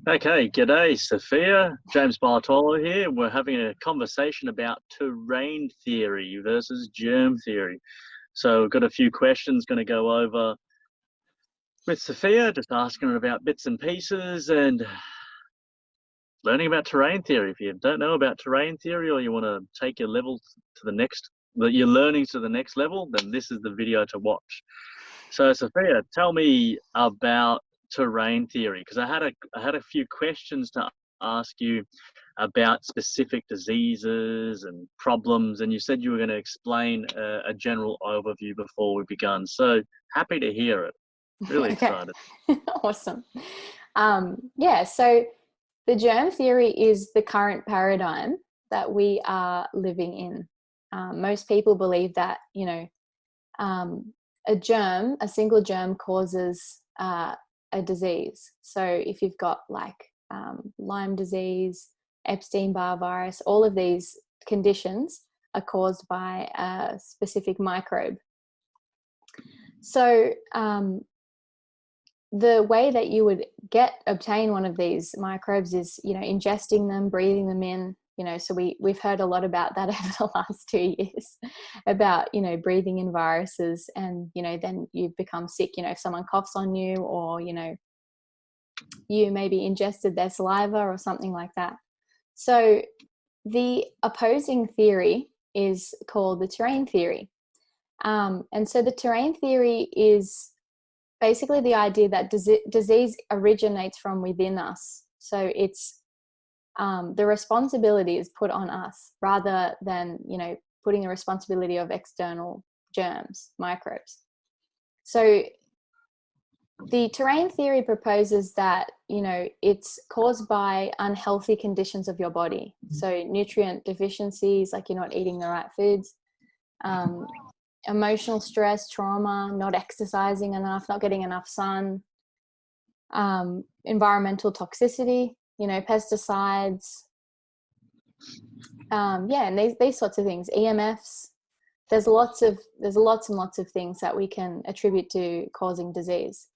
Okay, g'day, Sophia. James Bartolo here. We're having a conversation about terrain theory versus germ theory. So we've got a few questions going to go over with Sophia, just asking her about bits and pieces and learning about terrain theory. If you don't know about terrain theory or you want to take your level to the next, your learning to the next level, then this is the video to watch. So Sophia, tell me about terrain theory, because I had a few questions to ask you about specific diseases and problems, and you said you were going to explain a general overview before we begun. So happy to hear it. Really excited. Awesome. Yeah, so the germ theory is the current paradigm that we are living in. Most people believe that, a single germ causes a disease. So if you've got like Lyme disease, Epstein-Barr virus, all of these conditions are caused by a specific microbe. So the way that you would obtain one of these microbes is, ingesting them, breathing them in. So we've heard a lot about that over the last 2 years about, breathing in viruses and, then you become sick, if someone coughs on you or, you maybe ingested their saliva or something like that. So the opposing theory is called the terrain theory. And so the terrain theory is basically the idea that disease originates from within us. So it's the responsibility is put on us rather than, putting the responsibility of external germs, microbes. So the terrain theory proposes that, it's caused by unhealthy conditions of your body. So nutrient deficiencies, like you're not eating the right foods, emotional stress, trauma, not exercising enough, not getting enough sun, environmental toxicity, pesticides, and these sorts of things, EMFs. There's lots and lots of things that we can attribute to causing disease.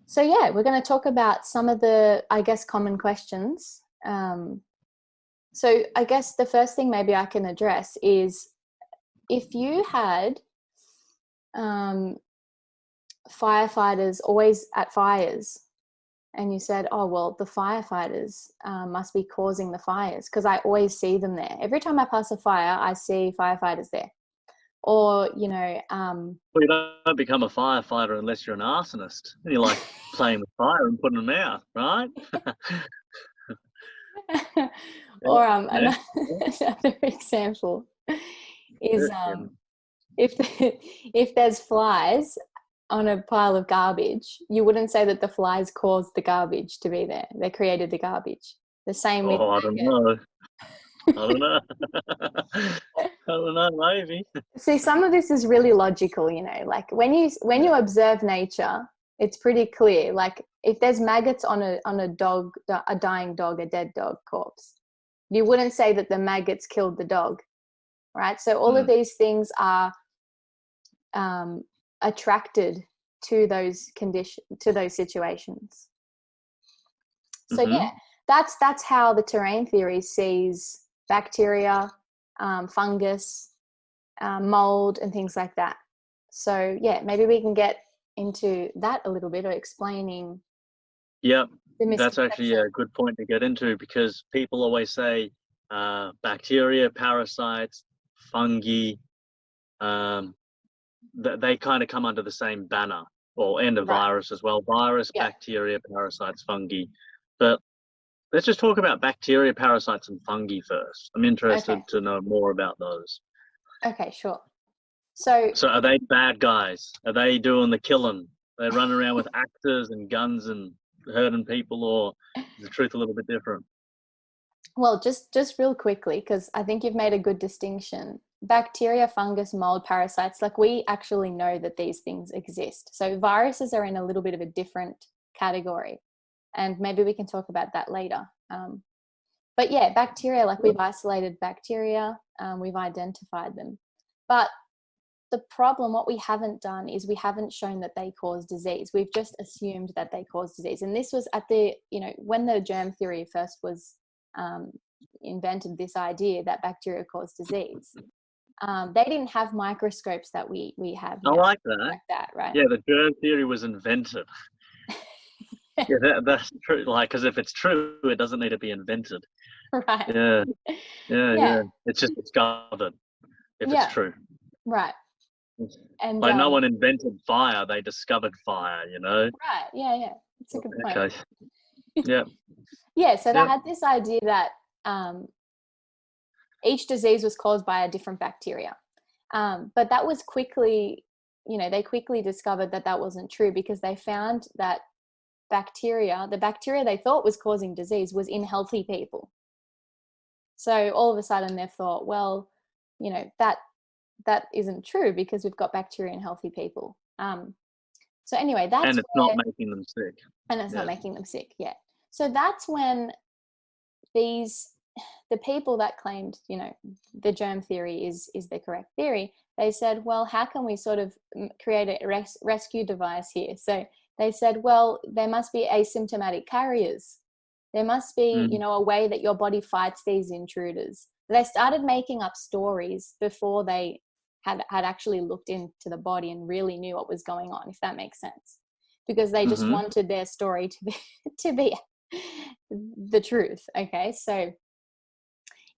So yeah, we're going to talk about some of the, common questions. So I guess the first thing maybe I can address is if you had firefighters always at fires, and you said, oh, well, the firefighters must be causing the fires because I always see them there. Every time I pass a fire, I see firefighters there. Or, Well, you don't become a firefighter unless you're an arsonist. And you like playing with fire and putting them out, right? Or another example is if there's flies on a pile of garbage, you wouldn't say that the flies caused the garbage to be there. They created the garbage. The same with I don't know. I don't know. I don't know, maybe. See, some of this is really logical, like when you observe nature, it's pretty clear. Like if there's maggots on a dog, a dying dog, a dead dog corpse, you wouldn't say that the maggots killed the dog, right? So all of these things are attracted to those conditions, to those situations. So yeah, that's how the terrain theory sees bacteria, fungus, mold, and things like that. So yeah, maybe we can get into that a little bit, or explaining. Yep, that's actually a good point to get into, because people always say bacteria, parasites, fungi, they kind of come under the same banner, and a virus as well. Virus, bacteria, parasites, fungi. But let's just talk about bacteria, parasites, and fungi first. I'm interested to know more about those. Okay, sure. So are they bad guys? Are they doing the killing? They run around with axes and guns and hurting people, or is the truth a little bit different? Well, just real quickly, because I think you've made a good distinction. Bacteria, fungus, mold, parasites, like we actually know that these things exist. So viruses are in a little bit of a different category, and maybe we can talk about that later. But yeah, bacteria, like we've isolated bacteria, we've identified them. But the problem, what we haven't done is we haven't shown that they cause disease. We've just assumed that they cause disease. And this was at the, when the germ theory first was invented, this idea that bacteria cause disease. They didn't have microscopes that we have I now. like that. Like that, right? Yeah, the germ theory was invented. Yeah, that's true. Like, because if it's true, it doesn't need to be invented. Right. Yeah. It's just discovered if it's true. Right. And Like, no one invented fire; they discovered fire. Right. Yeah. It's a good point. Okay. Yeah. Yeah. So they had this idea that each disease was caused by a different bacteria, but that was quickly, they quickly discovered that wasn't true, because they found that the bacteria they thought was causing disease was in healthy people. So all of a sudden they've thought, well, that isn't true, because we've got bacteria in healthy people. So anyway, and it's not making them sick. And it's not making them sick. Yeah. So that's when the people that claimed, the germ theory is the correct theory, they said, well, how can we sort of create a rescue device here? So they said, well, there must be asymptomatic carriers. There must be, a way that your body fights these intruders. They started making up stories before they had actually looked into the body and really knew what was going on, if that makes sense. Because they just wanted their story to be the truth. Okay, so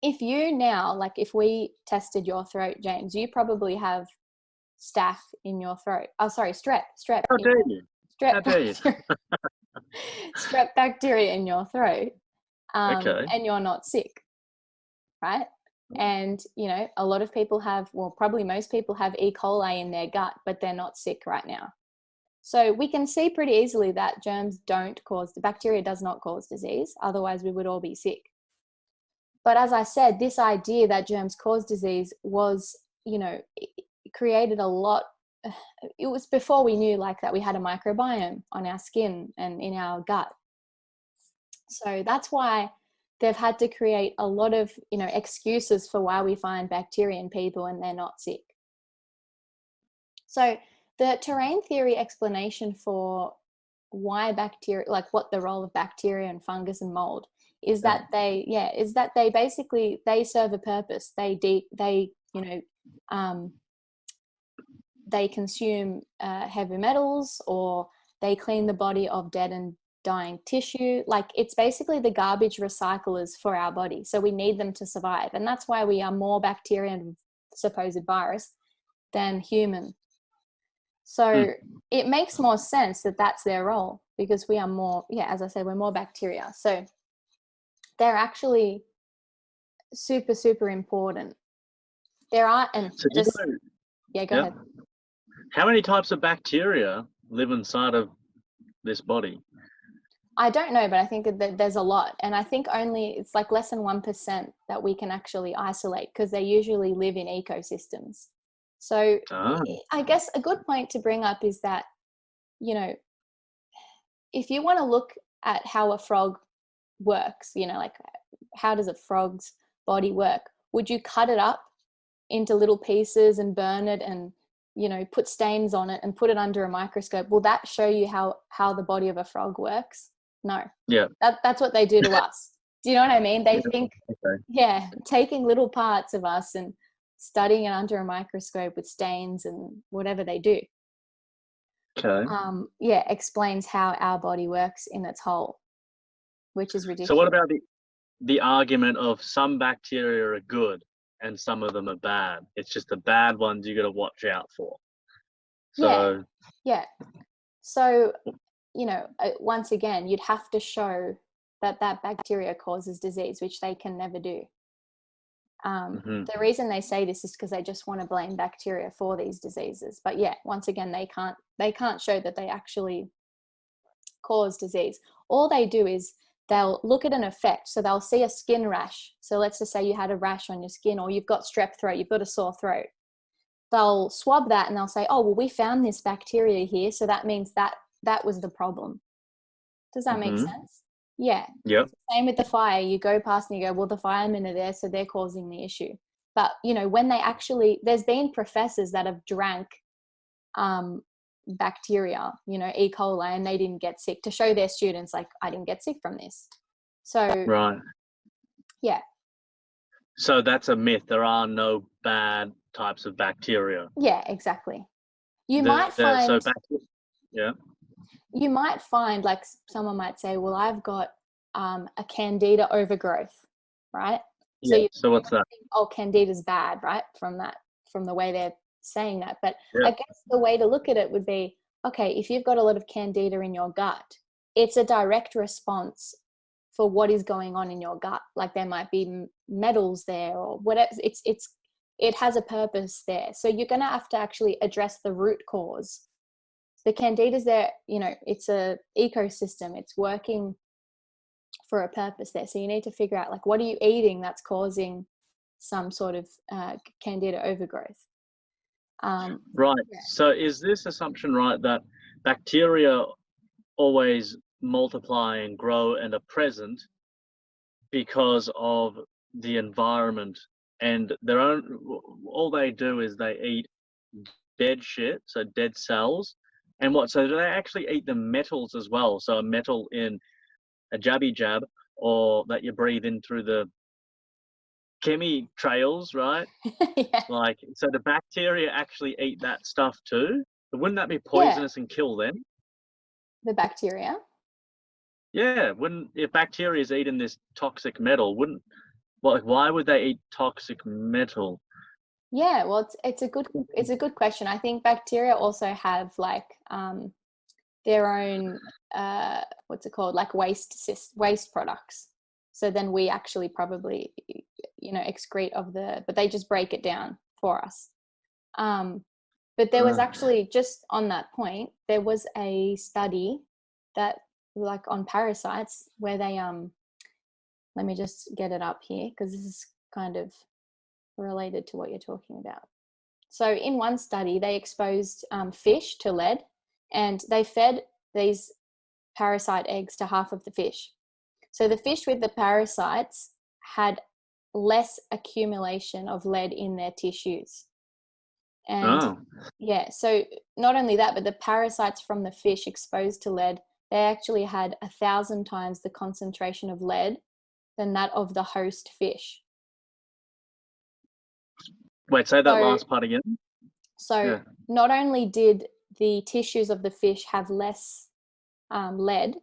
if you now, like if we tested your throat, James, you probably have staph in your throat. Oh, sorry, strep. How dare you? How dare you? Strep bacteria in your throat, Okay. and you're not sick, right? And a lot of people have, well, probably most people have E. coli in their gut, but they're not sick right now. So we can see pretty easily that the bacteria does not cause disease. Otherwise we would all be sick. But as I said, this idea that germs cause disease was, it created a lot. It was before we knew like that we had a microbiome on our skin and in our gut. So that's why they've had to create a lot of, excuses for why we find bacteria in people and they're not sick. So the terrain theory explanation for why bacteria, like what the role of bacteria and fungus and mold is, that they basically, they serve a purpose. They consume heavy metals, or they clean the body of dead and dying tissue. Like, it's basically the garbage recyclers for our body. So we need them to survive. And that's why we are more bacteria and supposed virus than human. So it makes more sense that that's their role, because we are more, as I said, we're more bacteria. So they're actually super, super important. There are, and so just, go ahead. How many types of bacteria live inside of this body? I don't know, but I think that there's a lot. And I think it's like less than 1% that we can actually isolate, because they usually live in ecosystems. So I guess a good point to bring up is that, if you want to look at how a frog works, like how does a frog's body work? Would you cut it up into little pieces and burn it and, put stains on it and put it under a microscope? Will that show you how the body of a frog works? No. Yeah. That's what they do to us. Do you know what I mean? They think, taking little parts of us and studying it under a microscope with stains and whatever they do. Okay. Explains how our body works in its whole, which is ridiculous. So what about the argument of some bacteria are good and some of them are bad? It's just the bad ones you got to watch out for. So So, once again, you'd have to show that bacteria causes disease, which they can never do. The reason they say this is because they just want to blame bacteria for these diseases. But once again, they can't show that they actually cause disease. All they do is they'll look at an effect. So they'll see a skin rash. So let's just say you had a rash on your skin, or you've got strep throat, you've got a sore throat. They'll swab that and they'll say, oh, well, we found this bacteria here, so that means that was the problem. Does that make sense? Yeah. Yep. Same with the fire. You go past and you go, well, the firemen are there, so they're causing the issue. But, you know, when they actually, there's been professors that have drank bacteria, you know, E. coli, and they didn't get sick, to show their students, like, I didn't get sick from this. So, Right. yeah. So that's a myth. There are no bad types of bacteria. Yeah, exactly. You The, might find, yeah. you might find, like, someone might say, well, I've got a candida overgrowth, right? So Yeah. you So what's that? think, oh, candida's bad, right? From the way they're saying that. But Yeah. I guess the way to look at it would be, okay, if you've got a lot of candida in your gut, it's a direct response for what is going on in your gut. Like, there might be metals there or whatever. It has a purpose there. So you're going to have to actually address the root cause. The candida's there, you know, it's a ecosystem. It's working for a purpose there. So you need to figure out, like, what are you eating that's causing some sort of candida overgrowth? Right. Yeah. So is this assumption right, that bacteria always multiply and grow and are present because of the environment, and all they do is they eat dead shit, so dead cells, and so do they actually eat the metals as well? So a metal in a jabby jab, or that you breathe in through the chemi trails, right? Yeah. Like, so the bacteria actually eat that stuff too. But wouldn't that be Yeah. poisonous and kill them? The bacteria. Yeah, if bacteria is eating this toxic metal, why would they eat toxic metal? Yeah, well, it's a good question. I think bacteria also have, like, their own what's it called, like waste products. So then we actually probably, you know, excrete but they just break it down for us. But there was actually, just on that point, there was a study that, like, on parasites, where they let me just get it up here, because this is kind of related to what you're talking about. So in one study, they exposed fish to lead, and they fed these parasite eggs to half of the fish. So the fish with the parasites had less accumulation of lead in their tissues. And Oh, yeah, so not only that, but the parasites from the fish exposed to lead, they actually had 1,000 times the concentration of lead than that of the host fish. wait, say that So, last part again. so Yeah, not only did the tissues of the fish have less lead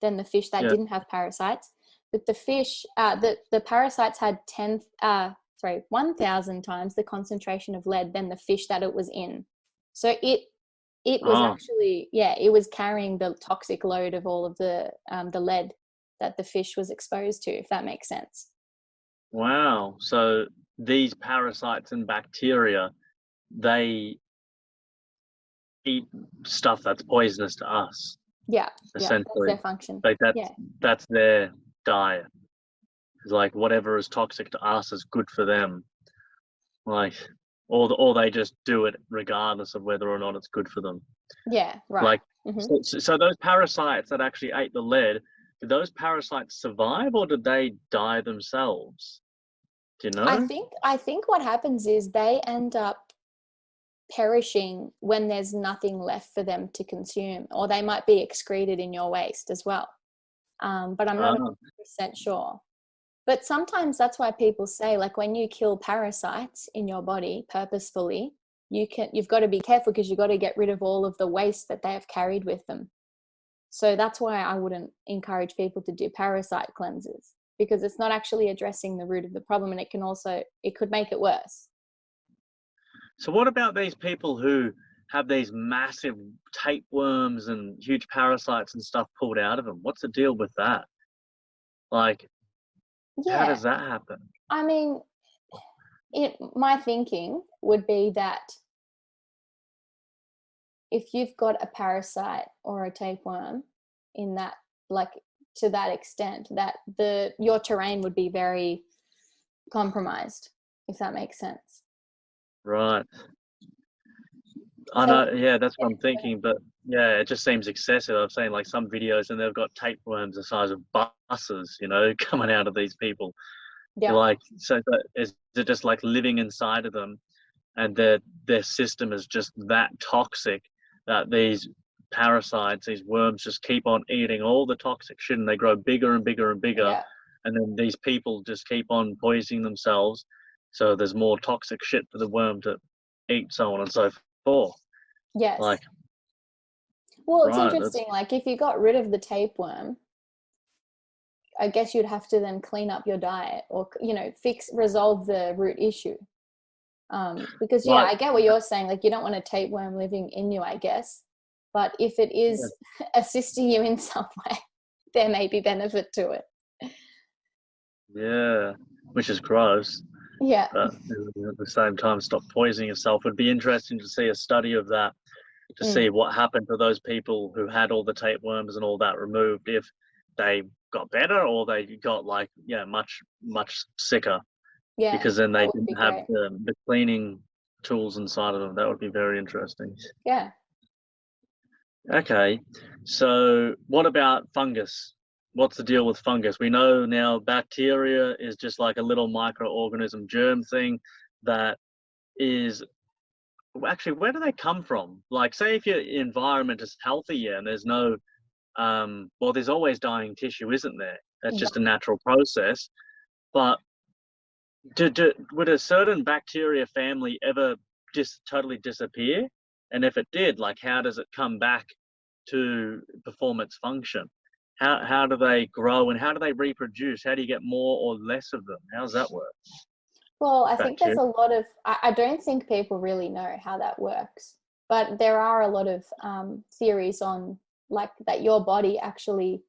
than the fish that yeah. didn't have parasites, but the parasites had 1,000 times the concentration of lead than the fish that it was in. So it was Oh, actually, yeah, it was carrying the toxic load of all of the lead that the fish was exposed to, if that makes sense. wow. So these parasites and bacteria, they eat stuff that's poisonous to us, Yeah, that's essentially. their function. Like Yeah, that's their diet. It's like whatever is toxic to us is good for them. Like, or they just do it regardless of whether or not it's good for them. yeah, right. Like, Hmm. so those parasites that actually ate the lead, did those parasites survive or did they die themselves? Do you know? I think what happens is they end up perishing when there's nothing left for them to consume, or they might be excreted in your waste as well. But I'm not Ah, 100% sure. But sometimes that's why people say, like, when you kill parasites in your body purposefully, you've got to be careful, because you've got to get rid of all of the waste that they have carried with them. So that's why I wouldn't encourage people to do parasite cleanses, because it's not actually addressing the root of the problem, and it could make it worse. so what about these people who have these massive tapeworms and huge parasites and stuff pulled out of them? What's the deal with that? Like, how Yeah, does that happen? I mean, my thinking would be that if you've got a parasite or a tapeworm in that, like, to that extent, that your terrain would be very compromised, if that makes sense. Right. I So know, yeah, that's what yeah, I'm thinking, but yeah, it just seems excessive. I've seen like some videos and they've got tapeworms the size of buses, coming out of these people. Yeah. Like, so is it just like living inside of them, and their system is just that toxic that these parasites, these worms, just keep on eating all the toxic shit, and they grow bigger and bigger and bigger, Yeah. and then these people just keep on poisoning themselves, so there's more toxic shit for the worm to eat, so on and so forth. Yes. Like, Well, it's right, that's interesting. Like if you got rid of the tapeworm, I guess you'd have to then clean up your diet, or resolve the root issue. Because right. I get what you're saying. Like you don't want a tapeworm living in you, I guess. But if it is assisting you in some way, there may be benefit to it. Yeah, which is gross. Yeah. But at the same time, stop poisoning yourself. It'd be interesting to see a study of that, to see what happened to those people who had all the tapeworms and all that removed, if they got better or they got much sicker, Yeah. because then they That would be didn't have great. the cleaning tools inside of them. That would be very interesting. Yeah. Okay, so what about fungus? What's the deal with fungus? We know now bacteria is just like a little microorganism germ thing that is actually, where do they come from? Like, say if your environment is healthy, and there's no well, there's always dying tissue, isn't there? That's Yeah. just a natural process. But would a certain bacteria family ever just totally disappear? And if it did, like, how does it come back to perform its function? How do they grow, and how do they reproduce? How do you get more or less of them? How does that work? Well, I think there's Bacteria. a lot of, I don't think people really know how that works, but there are a lot of theories on like that your body actually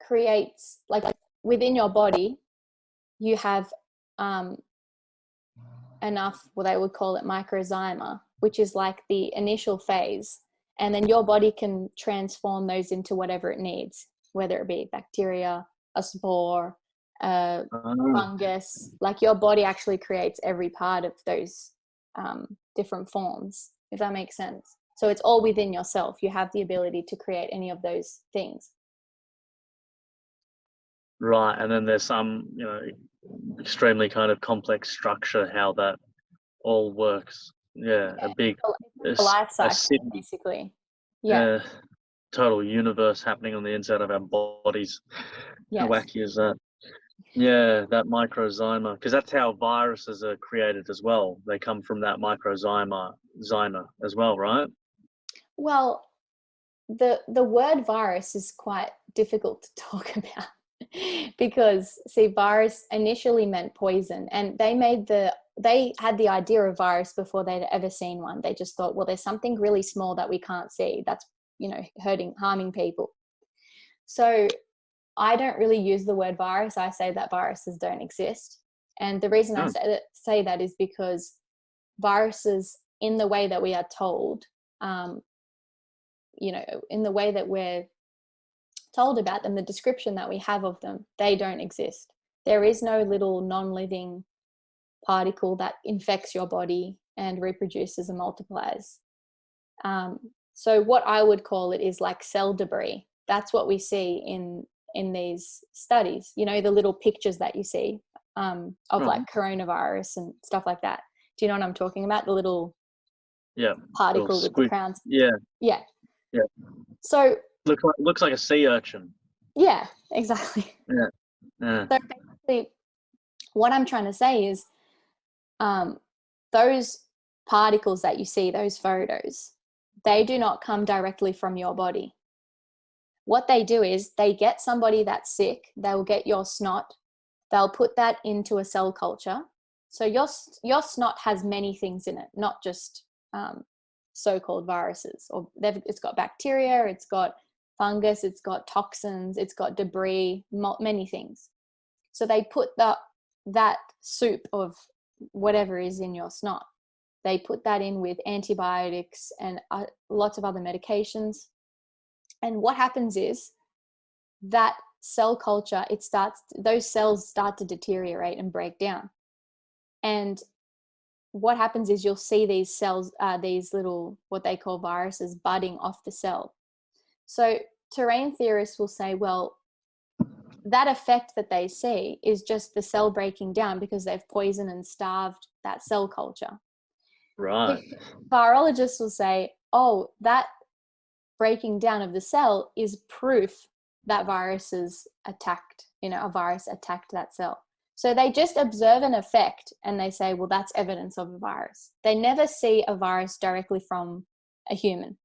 creates, like within your body, you have enough, what they would call it microzyma, which is like the initial phase. And then your body can transform those into whatever it needs, whether it be bacteria, a spore, fungus. Like your body actually creates every part of those different forms, if that makes sense. So it's all within yourself. You have the ability to create any of those things. Right, and then there's some, extremely kind of complex structure how that all works. Yeah, a big, A life a cycle, city, basically. Yeah. total universe happening on the inside of our bodies. How Yes. wacky is that? Yeah, that microzyma, because that's how viruses are created as well. They come from that zyma as well, right? Well, the word virus is quite difficult to talk about because see, virus initially meant poison, and they had the idea of virus before they'd ever seen one. They just thought, well, there's something really small that we can't see that's harming people. So I don't really use the word virus. I say that viruses don't exist, and the reason I say that is because viruses, in the way that we are told, in the way that we're told about them, the description that we have of them, they don't exist. There is no little non-living particle that infects your body and reproduces and multiplies. So what I would call it is like cell debris. That's what we see in these studies, the little pictures that you see of like coronavirus and stuff like that. Do you know what I'm talking about? The little particle with the crowns. Yeah. So looks like a sea urchin. Yeah, exactly. Yeah. So basically, what I'm trying to say is, those particles that you see, those photos, they do not come directly from your body. What they do is they get somebody that's sick, they'll get your snot, they'll put that into a cell culture. So your snot has many things in it, not just so-called viruses. It's got bacteria, it's got fungus, it's got toxins, it's got debris, many things. So they put that soup of whatever is in your snot, they put that in with antibiotics and lots of other medications. And what happens is that cell culture, those cells start to deteriorate and break down. And what happens is you'll see these cells, these little, what they call viruses, budding off the cell. So terrain theorists will say, well, that effect that they see is just the cell breaking down because they've poisoned and starved that cell culture. Right. Virologists will say, oh, that breaking down of the cell is proof that viruses attacked, a virus attacked that cell. So they just observe an effect and they say, well, that's evidence of a virus. They never see a virus directly from a human.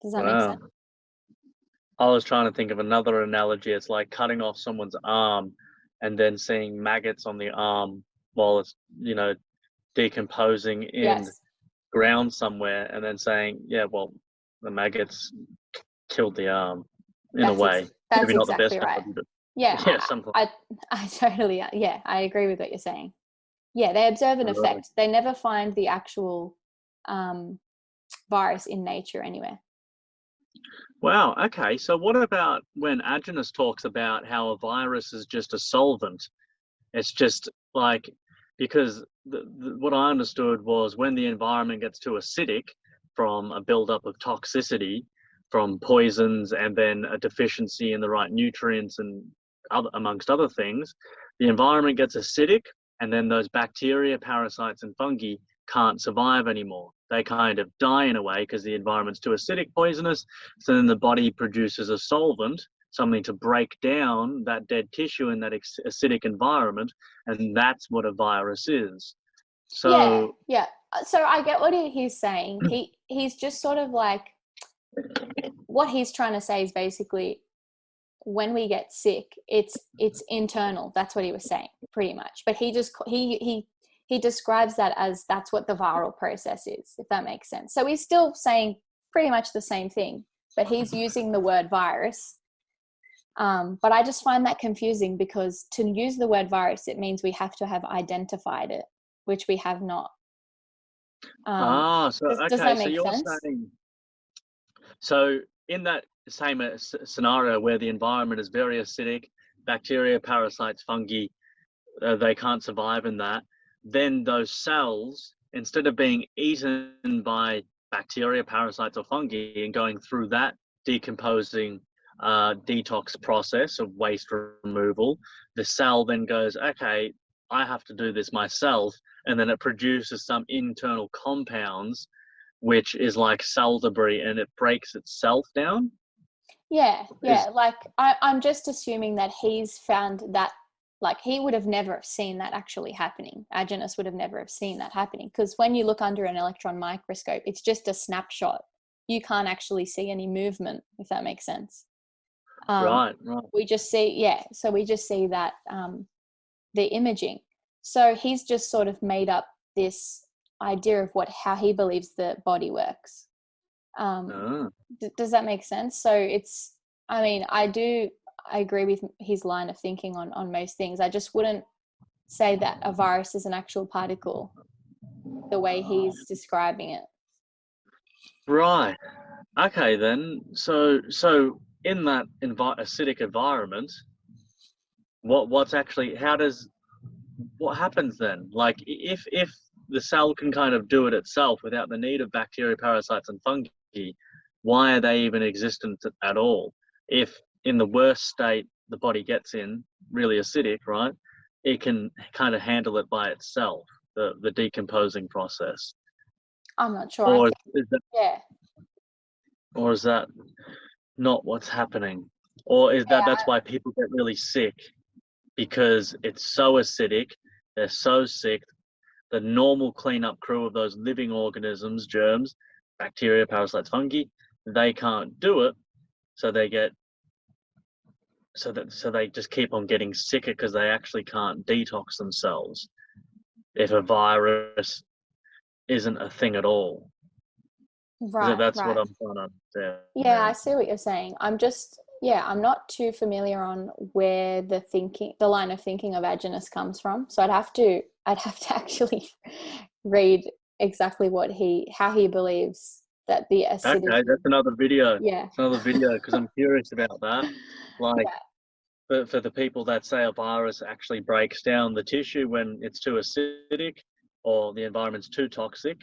Does that make sense? I was trying to think of another analogy. It's like cutting off someone's arm and then seeing maggots on the arm while it's, decomposing in ground somewhere, and then saying, yeah, well, the maggots killed the arm in a way. That's Maybe not the exactly best right. analogy, but Yeah, something. I totally, I agree with what you're saying. Yeah, they observe an effect. They never find the actual virus in nature anywhere. Wow. Okay. So what about when Agenus talks about how a virus is just a solvent? It's just like, because what I understood was when the environment gets too acidic from a buildup of toxicity, from poisons, and then a deficiency in the right nutrients and amongst other things, the environment gets acidic, and then those bacteria, parasites, and fungi can't survive anymore. They kind of die in a way because the environment's too acidic, poisonous. So then the body produces a solvent, something to break down that dead tissue in that acidic environment, and that's what a virus is. So yeah. So I get what he's saying. He's just sort of like, what he's trying to say is basically, when we get sick, it's internal. That's what he was saying, pretty much. But he describes that as that's what the viral process is, if that makes sense. So he's still saying pretty much the same thing, but he's using the word virus. But I just find that confusing, because to use the word virus, it means we have to have identified it, which we have not. Does that make sense? Saying, so in that same scenario where the environment is very acidic, bacteria, parasites, fungi, they can't survive in that, then those cells, instead of being eaten by bacteria, parasites, or fungi and going through that decomposing detox process of waste removal, the cell then goes, okay, I have to do this myself, and then it produces some internal compounds, which is like cell debris, and it breaks itself down. Like I'm just assuming that he's found that, like, he would have never seen that actually happening. Agenus would have never have seen that happening, because when you look under an electron microscope, it's just a snapshot. You can't actually see any movement, if that makes sense. Right. We just see, so we just see that the imaging. So he's just sort of made up this idea of how he believes the body works. Does that make sense? So it's, I agree with his line of thinking on most things. I just wouldn't say that a virus is an actual particle the way he's describing it. Right. Okay, then. So in that acidic environment, what happens then? Like, if the cell can kind of do it itself without the need of bacteria, parasites, and fungi, why are they even existent at all? If in the worst state the body gets in, really acidic, right, it can kind of handle it by itself, the decomposing process. I'm not sure. Or is that not what's happening? Or is that's why people get really sick, because it's so acidic, they're so sick, the normal cleanup crew of those living organisms, germs, bacteria, parasites, fungi, they can't do it, so they just keep on getting sicker because they actually can't detox themselves if a virus isn't a thing at all. Right. That's what I'm trying to. Yeah, I see what you're saying. I'm not too familiar on where the line of thinking of Agenus comes from. So I'd have to actually read exactly how he believes that the acidity. Okay, that's another video. Yeah. It's another video, because I'm curious about that. Like, for the people that say a virus actually breaks down the tissue when it's too acidic or the environment's too toxic,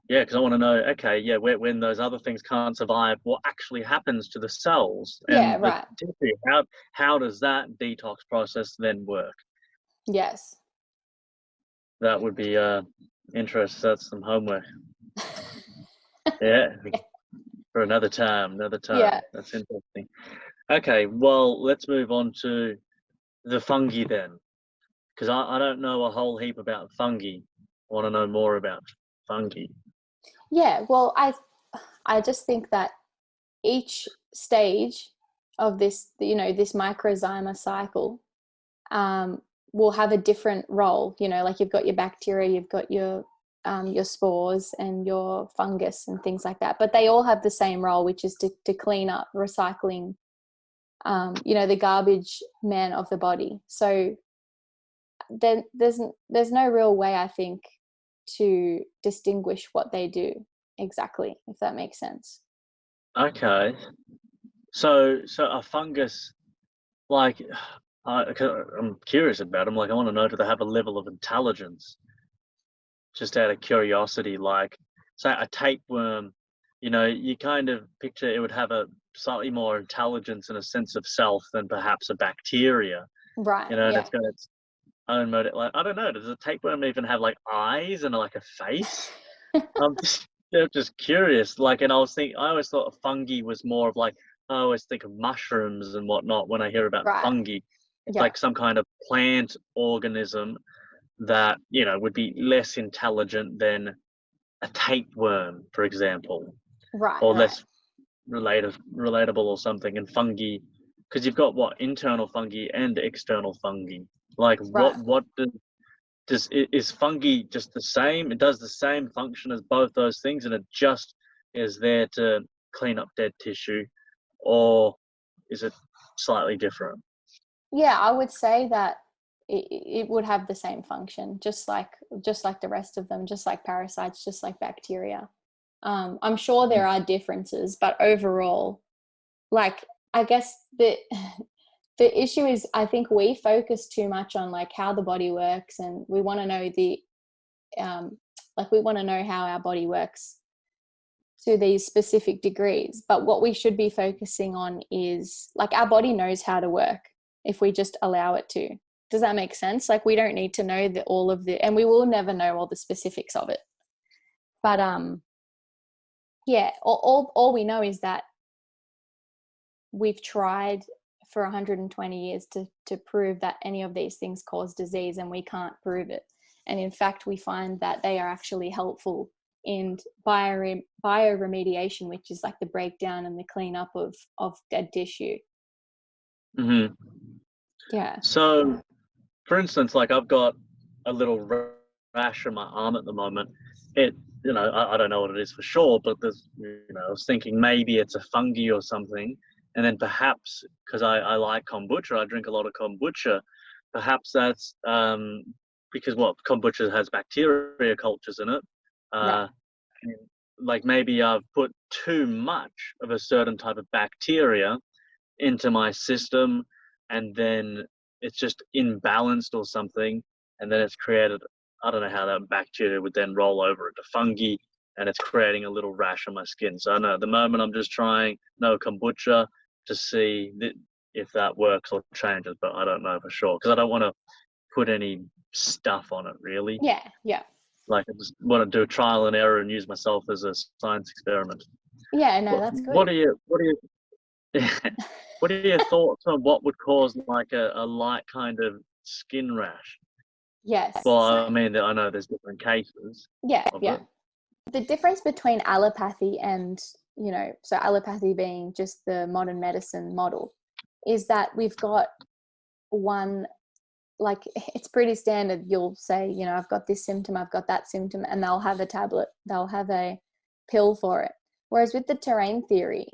Yeah, because I want to know, okay, yeah, when those other things can't survive, what actually happens to the cells Yeah, and the right. tissue? How does that detox process then work? Yes. That would be interesting. That's some homework. Yeah, for another time. Another Yeah. time. That's interesting. Okay, well, let's move on to the fungi then, because I don't know a whole heap about fungi. I want to know more about fungi. Yeah. Well, I just think that each stage of this, this microzyma cycle, um, will have a different role. Like you've got your bacteria, you've got your spores and your fungus and things like that. But they all have the same role, which is to clean up, recycling, the garbage man of the body. So then there's no real way, I think, to distinguish what they do exactly, if that makes sense. Okay, so a fungus, like, 'cause I'm curious about them. Like, I want to know, do they have a level of intelligence? Just out of curiosity, like, say a tapeworm, you kind of picture it would have a slightly more intelligence and a sense of self than perhaps a bacteria, Right. and Yeah. it's got its own mode. Like, I don't know, does a tapeworm even have like eyes and like a face? I'm just, just curious. Like, and I always thought a fungi was more of like, I always think of mushrooms and whatnot when I hear about Right. fungi. It's Yeah. like some kind of plant organism that, would be less intelligent than a tapeworm, for example, Right. or Right. less relatable or something. And fungi, because you've got what, internal fungi and external fungi. Like, Right. what is fungi just the same? It does the same function as both those things, and it just is there to clean up dead tissue, or is it slightly different? Yeah, I would say that it would have the same function, just like the rest of them, just like parasites, just like bacteria. I'm sure there are differences, but overall, like, I guess the issue is, I think we focus too much on like how the body works, and we want to know um, we want to know how our body works to these specific degrees. But what we should be focusing on is, like, our body knows how to work if we just allow it to. Does that make sense? Like, we don't need to know all of the, and we will never know all the specifics of it. But yeah, all we know is that we've tried for 120 years to prove that any of these things cause disease, and we can't prove it. And in fact, we find that they are actually helpful in bioremediation, which is like the breakdown and the cleanup of dead tissue. Hmm. Yeah. So, for instance, like, I've got a little rash on my arm at the moment. It, I don't know what it is for sure, but I was thinking maybe it's a fungi or something. And then perhaps, because I like kombucha, I drink a lot of kombucha. Perhaps that's because what, kombucha has bacteria cultures in it. Right. Uh, and, like, maybe I've put too much of a certain type of bacteria into my system, and then it's just imbalanced or something, and then it's created, I don't know how that bacteria would then roll over into fungi, and it's creating a little rash on my skin. So I know at the moment I'm just trying no kombucha to see if that works or changes, but I don't know for sure because I don't want to put any stuff on it really. Yeah. Yeah. Like, I just want to do a trial and error and use myself as a science experiment. Yeah. No, What, that's what good. are you what are you what are your thoughts on what would cause like a light kind of skin rash? Yes. Well, So I mean, I know there's different cases yeah. of Yeah. it. The difference between allopathy and, so allopathy being just the modern medicine model, is that we've got one, like, it's pretty standard. You'll say, I've got this symptom, I've got that symptom, and they'll have a tablet, they'll have a pill for it. Whereas with the terrain theory,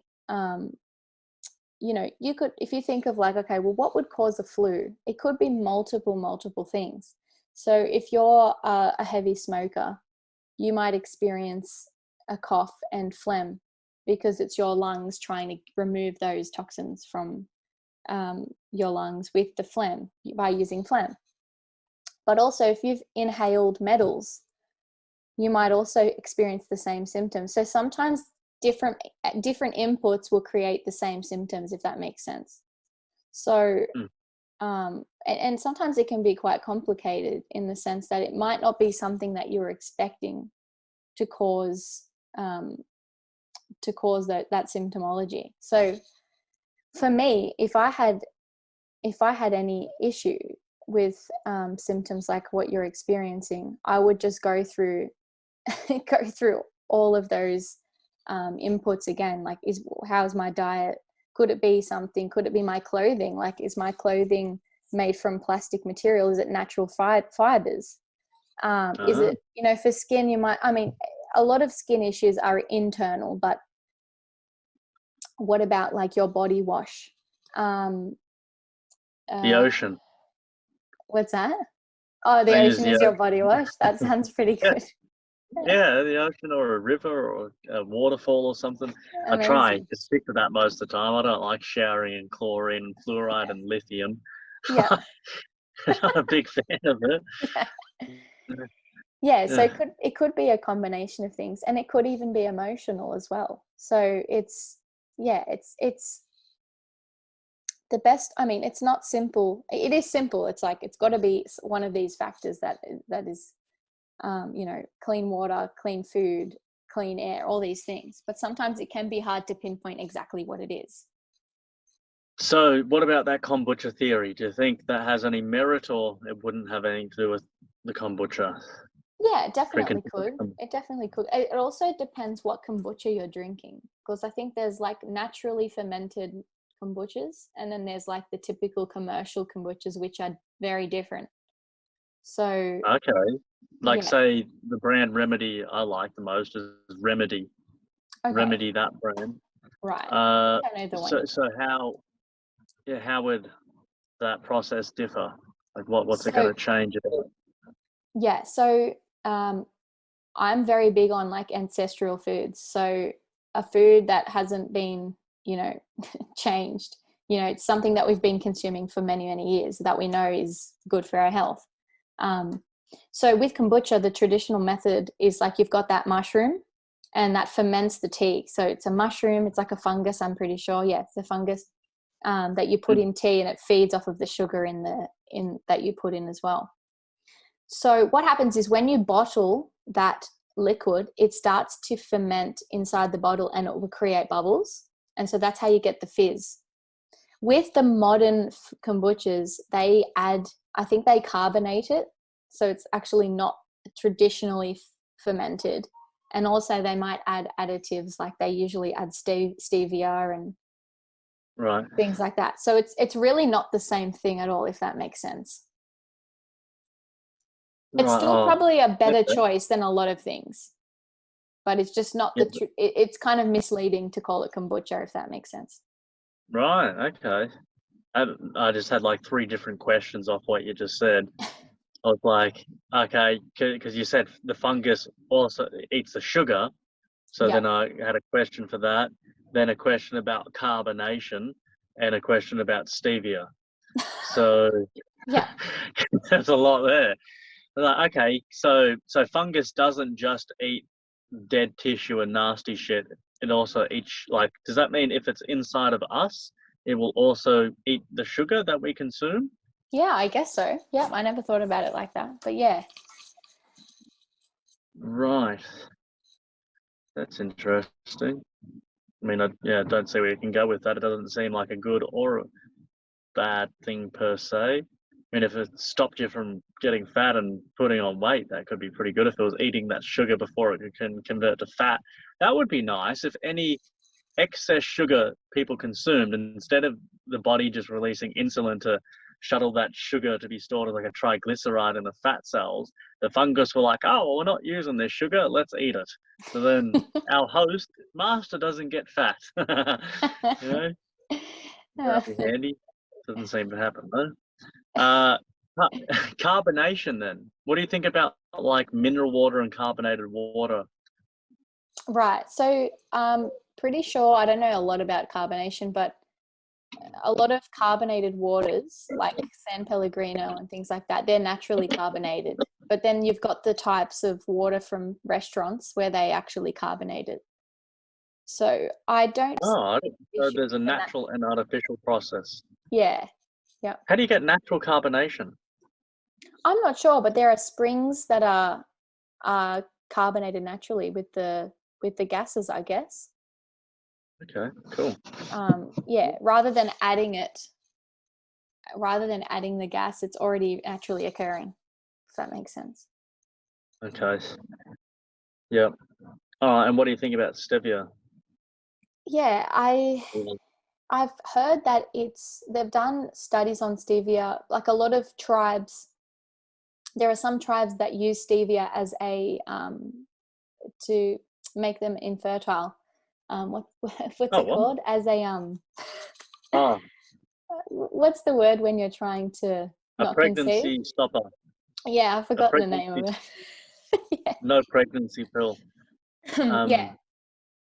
you could, if you think of like, okay, well, what would cause a flu? It could be multiple things. So if you're a heavy smoker, you might experience a cough and phlegm because it's your lungs trying to remove those toxins from your lungs with the phlegm, by using phlegm. But also, if you've inhaled metals, you might also experience the same symptoms. So sometimes different inputs will create the same symptoms, if that makes sense. So and sometimes it can be quite complicated in the sense that it might not be something that you're expecting to cause that symptomology. So for me, if I had any issue with symptoms like what you're experiencing, I would just go through all of those inputs again. Like, how's my diet? Could it be something? Could it be my clothing? Like, is my clothing made from plastic material? Is it natural fibers? Is it, for skin, a lot of skin issues are internal, but what about like your body wash? The ocean. What's that? Oh, the ocean is your body wash. That sounds pretty good. Yeah, the ocean or a river or a waterfall or something. Amazing. I try to stick to that most of the time. I don't like showering in chlorine and fluoride and lithium. Yeah. I'm not a big fan of it. Yeah, so it could be a combination of things, and it could even be emotional as well. So it's the best. It's not simple. It is simple. It's like, it's got to be one of these factors that is clean water, clean food, clean air, all these things. But sometimes it can be hard to pinpoint exactly what it is. So what about that kombucha theory? Do you think that has any merit, or it wouldn't have anything to do with the kombucha? Yeah, it definitely could. It definitely could. It also depends what kombucha you're drinking, because I think there's like naturally fermented kombuchas, and then there's like the typical commercial kombuchas, which are very different. So like say the brand Remedy I like the most is Remedy. Remedy, that brand. Right. So how would that process differ? Like what's it going to change about? Yeah, so I'm very big on like ancestral foods. So a food that hasn't been, changed, it's something that we've been consuming for many, many years that we know is good for our health. So with kombucha, the traditional method is like, you've got that mushroom and that ferments the tea. So it's a mushroom, it's like a fungus, I'm pretty sure. Yeah, it's a fungus that you put in tea, and it feeds off of the sugar in that you put in as well. So what happens is, when you bottle that liquid, it starts to ferment inside the bottle, and it will create bubbles. And so that's how you get the fizz. With the modern kombuchas, they carbonate it. So it's actually not traditionally fermented. And also they might add additives, like they usually add stevia and things like that. So it's really not the same thing at all, if that makes sense. It's still probably a better choice than a lot of things, but it's just not it's kind of misleading to call it kombucha, if that makes sense. Right. Okay. I just had like 3 different questions off what you just said. I was like, okay, because you said the fungus also eats the sugar. So then I had a question for that, then a question about carbonation, and a question about stevia. So there's a lot there. Like, okay, so fungus doesn't just eat dead tissue and nasty shit. It also eats, like, does that mean if it's inside of us, it will also eat the sugar that we consume? Yeah, I guess so. Yeah, I never thought about it like that, but yeah. Right. That's interesting. I mean, I don't see where you can go with that. It doesn't seem like a good or a bad thing per se. I mean, if it stopped you from getting fat and putting on weight, that could be pretty good. If it was eating that sugar before it can convert to fat, that would be nice. If any excess sugar people consumed, and instead of the body just releasing insulin to shuttle that sugar to be stored as like a triglyceride in the fat cells, the fungus were like, oh, well, we're not using this sugar, let's eat it. So then our host master doesn't get fat. That'd be handy. Doesn't seem to happen though. Carbonation then, what do you think about like mineral water and carbonated water? Right, so pretty sure, I don't know a lot about carbonation, but a lot of carbonated waters like San Pellegrino and things like that, they're naturally carbonated. But then you've got the types of water from restaurants where they actually carbonate it. So I don't see Oh, the so issue there's a in that. natural and artificial process. Yeah. Yeah. How do you get natural carbonation? I'm not sure, but there are springs that are carbonated naturally with the gases, I guess. Okay, cool. Yeah, rather than adding the gas, it's already naturally occurring. If that makes sense. Okay. Yeah. Oh, and what do you think about stevia? Yeah, Mm. I've heard that they've done studies on stevia. Like a lot of tribes, there are some tribes that use stevia as a to make them infertile. What's Oh, it what? called? As a Oh, what's the word when you're trying to a not conceive? pregnancy stopper. Yeah, I've A forgotten the name pregnancy, of it. no pregnancy pill. Yeah. Yeah.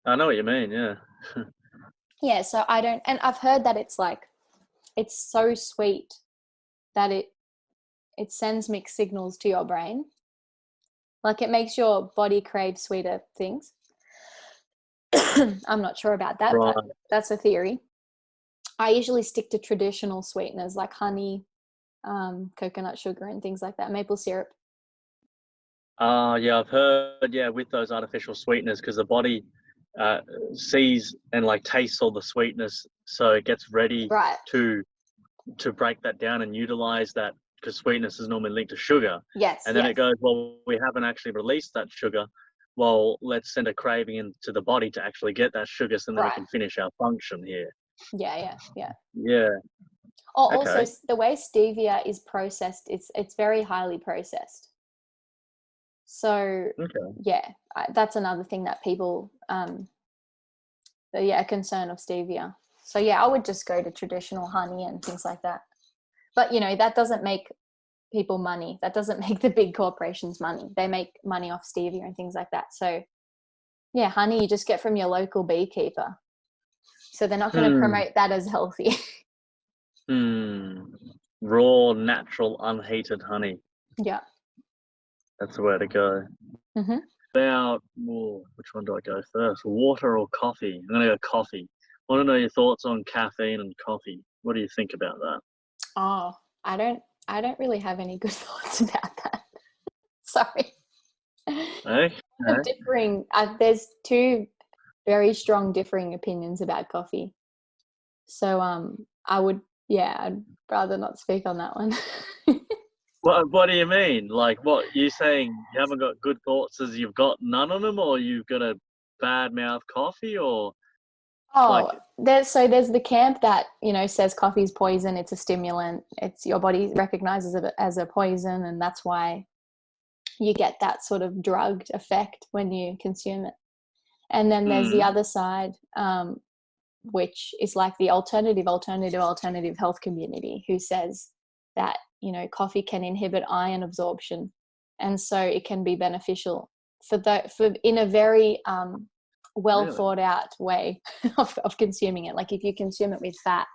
I know what you mean. Yeah. Yeah, so I don't, and I've heard that it's so sweet that it sends mixed signals to your brain. Like it makes your body crave sweeter things. I'm not sure about that, Right. but that's a theory. I usually stick to traditional sweeteners like honey, coconut sugar and things like that, maple syrup. Yeah, I've heard. Yeah, with those artificial sweeteners, because the body uh, sees and like tastes all the sweetness, so it gets ready Right. to break that down and utilize that, because sweetness is normally linked to sugar. Yes, And then yes. it goes, well, we haven't actually released that sugar. Well, let's send a craving into the body to actually get that sugar, so then we Right. can finish our function here. Yeah, yeah, yeah. Yeah. Oh, also Okay. the way stevia is processed, it's very highly processed. So Okay. yeah, that's another thing that people, a concern of stevia. So yeah, I would just go to traditional honey and things like that. But that doesn't make people money. That doesn't make the big corporations money. They make money off stevia and things like that. So yeah, honey you just get from your local beekeeper. So they're not going to Hmm. promote that as healthy. Raw, natural, unheated honey. Yeah. That's the way to go. Mm-hmm. About, which one do I go first? Water or coffee? I'm gonna go coffee. I want to know your thoughts on caffeine and coffee. What do you think about that? Oh, I don't really have any good thoughts about that. Sorry. Eh? Of differing, there's two very strong differing opinions about coffee. So I'd rather not speak on that one. What do you mean? Like, what you saying? You haven't got good thoughts as you've got none of them, or you've got a bad mouth coffee, or like? Oh, there's the camp that says coffee is poison. It's a stimulant. It's your body recognizes it as a poison, and that's why you get that sort of drugged effect when you consume it. And then there's the Hmm. other side, which is like the alternative health community, who says that coffee can inhibit iron absorption, and so it can be beneficial for in a very well Really? thought out way of consuming it. Like if you consume it with fat,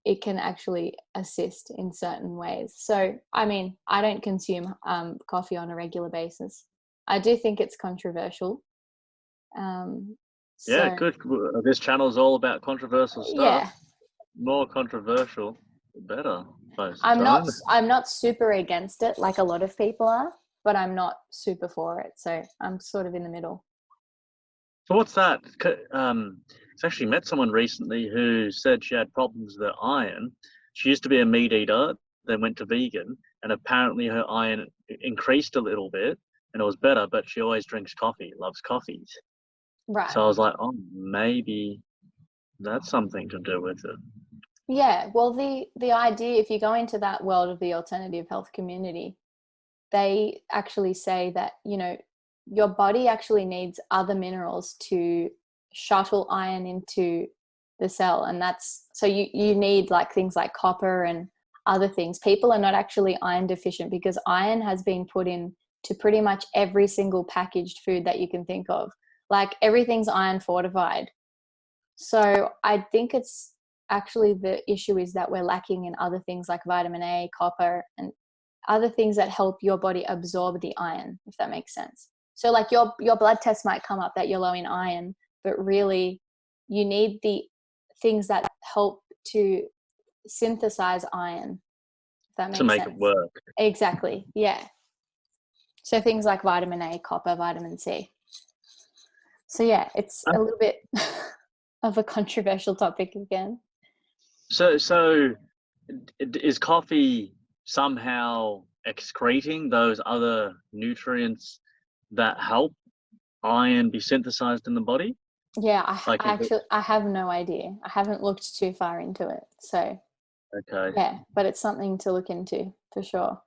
it can actually assist in certain ways. So I mean, I don't consume coffee on a regular basis. I do think it's controversial. Yeah, So good. This channel is all about controversial stuff. yeah, More controversial, the better, most of I'm the not time. I'm not super against it like a lot of people are, but I'm not super for it. So I'm sort of in the middle. So what's that? I actually met someone recently who said she had problems with her iron. She used to be a meat eater, then went to vegan, and apparently her iron increased a little bit, and it was better. But she always drinks coffee, loves coffees. Right. So I was like, oh, maybe that's something to do with it. Yeah. Well, the idea, if you go into that world of the alternative health community, they actually say that your body actually needs other minerals to shuttle iron into the cell, and that's so you need like things like copper and other things. People are not actually iron deficient because iron has been put in to pretty much every single packaged food that you can think of. Like everything's iron fortified. So I think it's actually the issue is that we're lacking in other things like vitamin A, copper, and other things that help your body absorb the iron, if that makes sense. So like your blood test might come up that you're low in iron, but really you need the things that help to synthesize iron, if that To makes make it sense. work. Exactly. Yeah. So things like vitamin A, copper, vitamin C. So yeah, it's a little bit of a controversial topic again. So is coffee somehow excreting those other nutrients that help iron be synthesized in the body? Yeah, Like, I have no idea. I haven't looked too far into it. So okay. yeah, but it's something to look into for sure.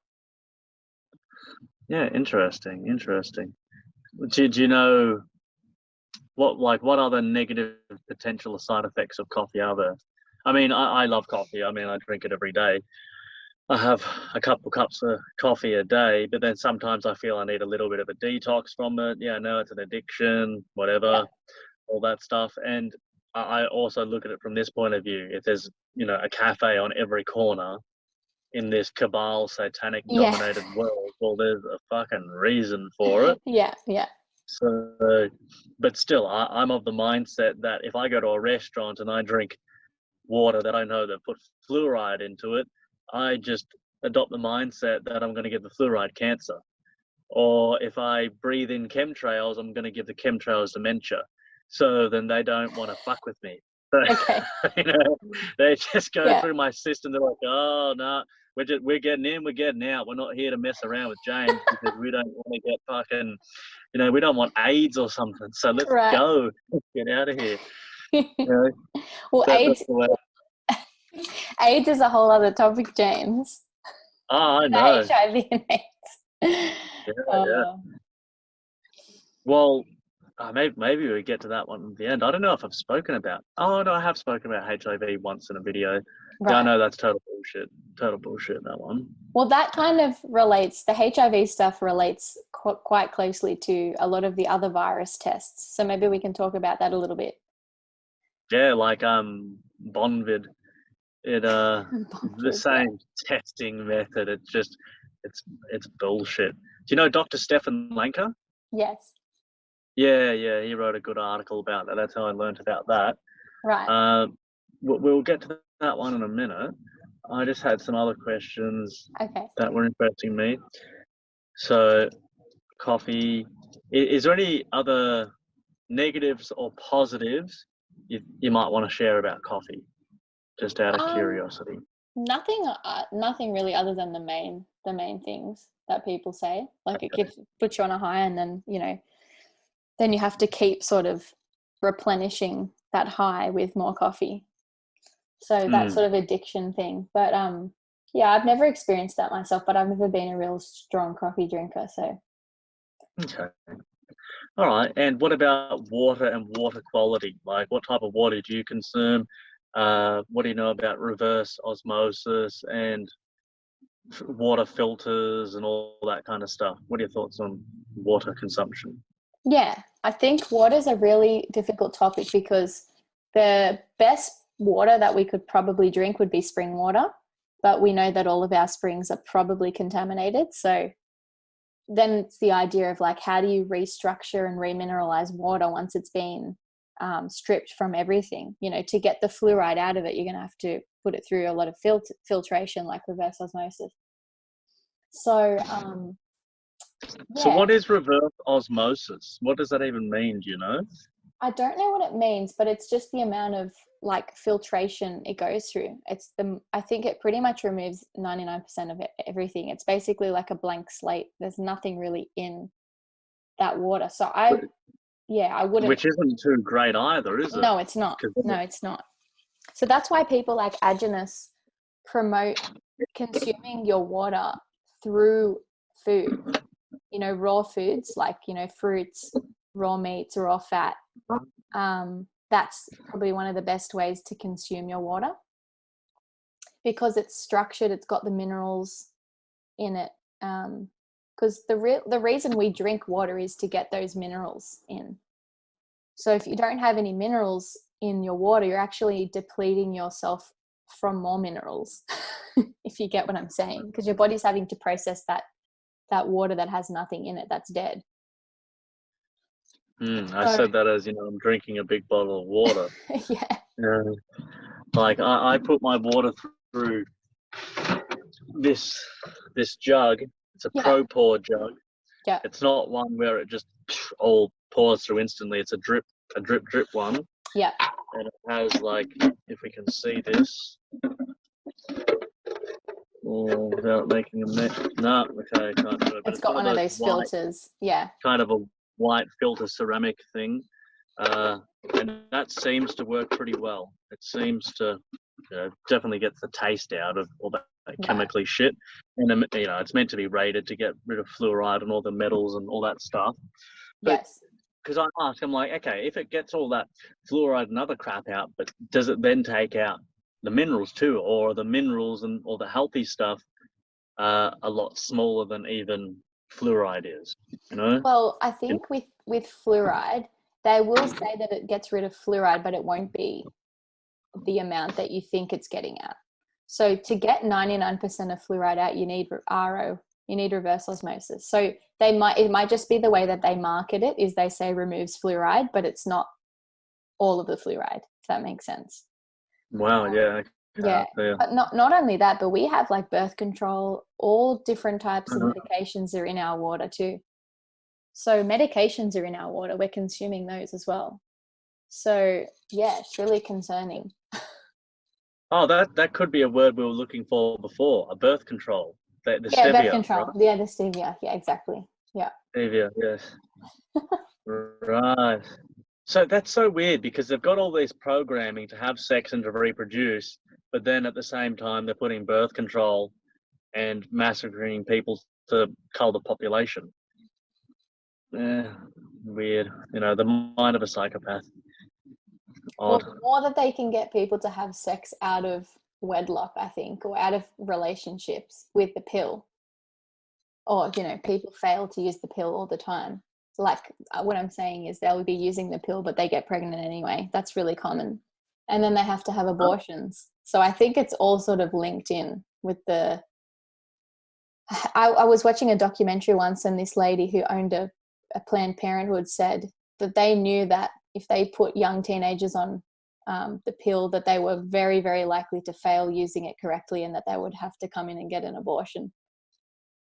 Yeah, interesting. Do you know what other negative potential side effects of coffee are there? I mean, I love coffee. I mean, I drink it every day. I have a couple cups of coffee a day, but then sometimes I feel I need a little bit of a detox from it. Yeah, no, it's an addiction, Yeah. whatever, all that stuff. And I also look at it from this point of view. If there's, a cafe on every corner in this cabal satanic Yeah. dominated world, well, there's a fucking reason for it. Yeah. Yeah. So, but still, I'm of the mindset that if I go to a restaurant and I drink water that I know that put fluoride into it, I just adopt the mindset that I'm going to give the fluoride cancer. Or if I breathe in chemtrails, I'm going to give the chemtrails dementia. So then they don't want to fuck with me. So, Okay. they just go Yeah. through my system. They're like, oh no, we're getting in, we're getting out. We're not here to mess around with James because we don't want to get fucking, we don't want AIDS or something. So let's Right. go, get out of here. Well, That's the way. AIDS is a whole other topic, James. Oh, I The know. HIV and AIDS. Yeah. Well, maybe we get to that one at the end. I don't know if I've spoken about. Oh no, I have spoken about HIV once in a video. Yeah, I Right. know that's total bullshit. Total bullshit, that one. Well, that kind of relates, the HIV stuff relates quite closely to a lot of the other virus tests. So maybe we can talk about that a little bit. Yeah, like Bonvid. It the same testing method. It's bullshit. Do you know Dr. Stefan Lanka? Yes. Yeah, he wrote a good article about that. That's how I learned about that. Right. We'll get to that one in a minute. I just had some other questions Okay. that were interesting me. So, coffee. Is there any other negatives or positives you might want to share about coffee, just out of curiosity? Nothing really other than the main things that people say. Like it puts you on a high, and then then you have to keep sort of replenishing that high with more coffee. So that sort of addiction thing. But yeah, I've never experienced that myself, but I've never been a real strong coffee drinker. So Okay. All right. And what about water and water quality? Like, what type of water do you consume? What do you know about reverse osmosis and water filters and all that kind of stuff? What are your thoughts on water consumption? yeah, I think water is a really difficult topic because the best water that we could probably drink would be spring water, but we know that all of our springs are probably contaminated. So then it's the idea of like, how do you restructure and remineralize water once it's been stripped from everything? To get the fluoride out of it, you're going to have to put it through a lot of filtration, like reverse osmosis. So So, yeah, what is reverse osmosis? What does that even mean? Do you know? I don't know what it means, but it's just the amount of like filtration it goes through. I think it pretty much removes 99% of everything. It's basically like a blank slate. There's nothing really in that water. So I wouldn't. Which isn't too great either, is it? No, it's not. No, it's not. So that's why people like Agenus promote consuming your water through food, raw foods like, fruits, raw meats, raw fat. That's probably one of the best ways to consume your water because it's structured, it's got the minerals in it. Because the reason we drink water is to get those minerals in. So if you don't have any minerals in your water, you're actually depleting yourself from more minerals. if you get what I'm saying, because your body's having to process that water that has nothing in it, that's dead. I said that as, I'm drinking a big bottle of water. Yeah. Like I put my water through this jug. It's a pro pour jug. Yeah. It's not one where it just all pours through instantly. It's a drip one. Yeah. And it has, like, if we can see this, without making a mess. No, okay, can't do it. But It's got one of those filters. Yeah. Kind of a white filter ceramic thing. And that seems to work pretty well. It seems to definitely gets the taste out of all that chemically shit. And it's meant to be rated to get rid of fluoride and all the metals and all that stuff. But, yes. Because I asked, I'm like, okay, if it gets all that fluoride and other crap out, but does it then take out the minerals too, or the minerals and all the healthy stuff a lot smaller than even fluoride is? Well, I think with fluoride, they will say that it gets rid of fluoride, but it won't be the amount that you think it's getting out. So to get 99% of fluoride out, you need RO. You need reverse osmosis. So it might just be the way that they market it is they say removes fluoride, but it's not all of the fluoride, if that makes sense. Wow, yeah. Yeah. But not only that, but we have like birth control, all different types of medications are in our water too. So medications are in our water. We're consuming those as well. So yeah, it's really concerning. Oh, that could be a word we were looking for before, a birth control. The stevia, birth control. Right? Yeah, the stevia. Yeah, exactly. Yeah. Stevia, yes. Right. So that's so weird because they've got all this programming to have sex and to reproduce, but then at the same time they're putting birth control and massacring people to cull the population. Weird. The mind of a psychopath. Odd. Well, the more that they can get people to have sex out of wedlock, I think, or out of relationships with the pill, or people fail to use the pill all the time. So like what I'm saying is they'll be using the pill but they get pregnant anyway. That's really common. And then they have to have abortions. So I think it's all sort of linked in with the I was watching a documentary once, and this lady who owned a Planned Parenthood said that they knew that if they put young teenagers on the pill, that they were very, very likely to fail using it correctly and that they would have to come in and get an abortion.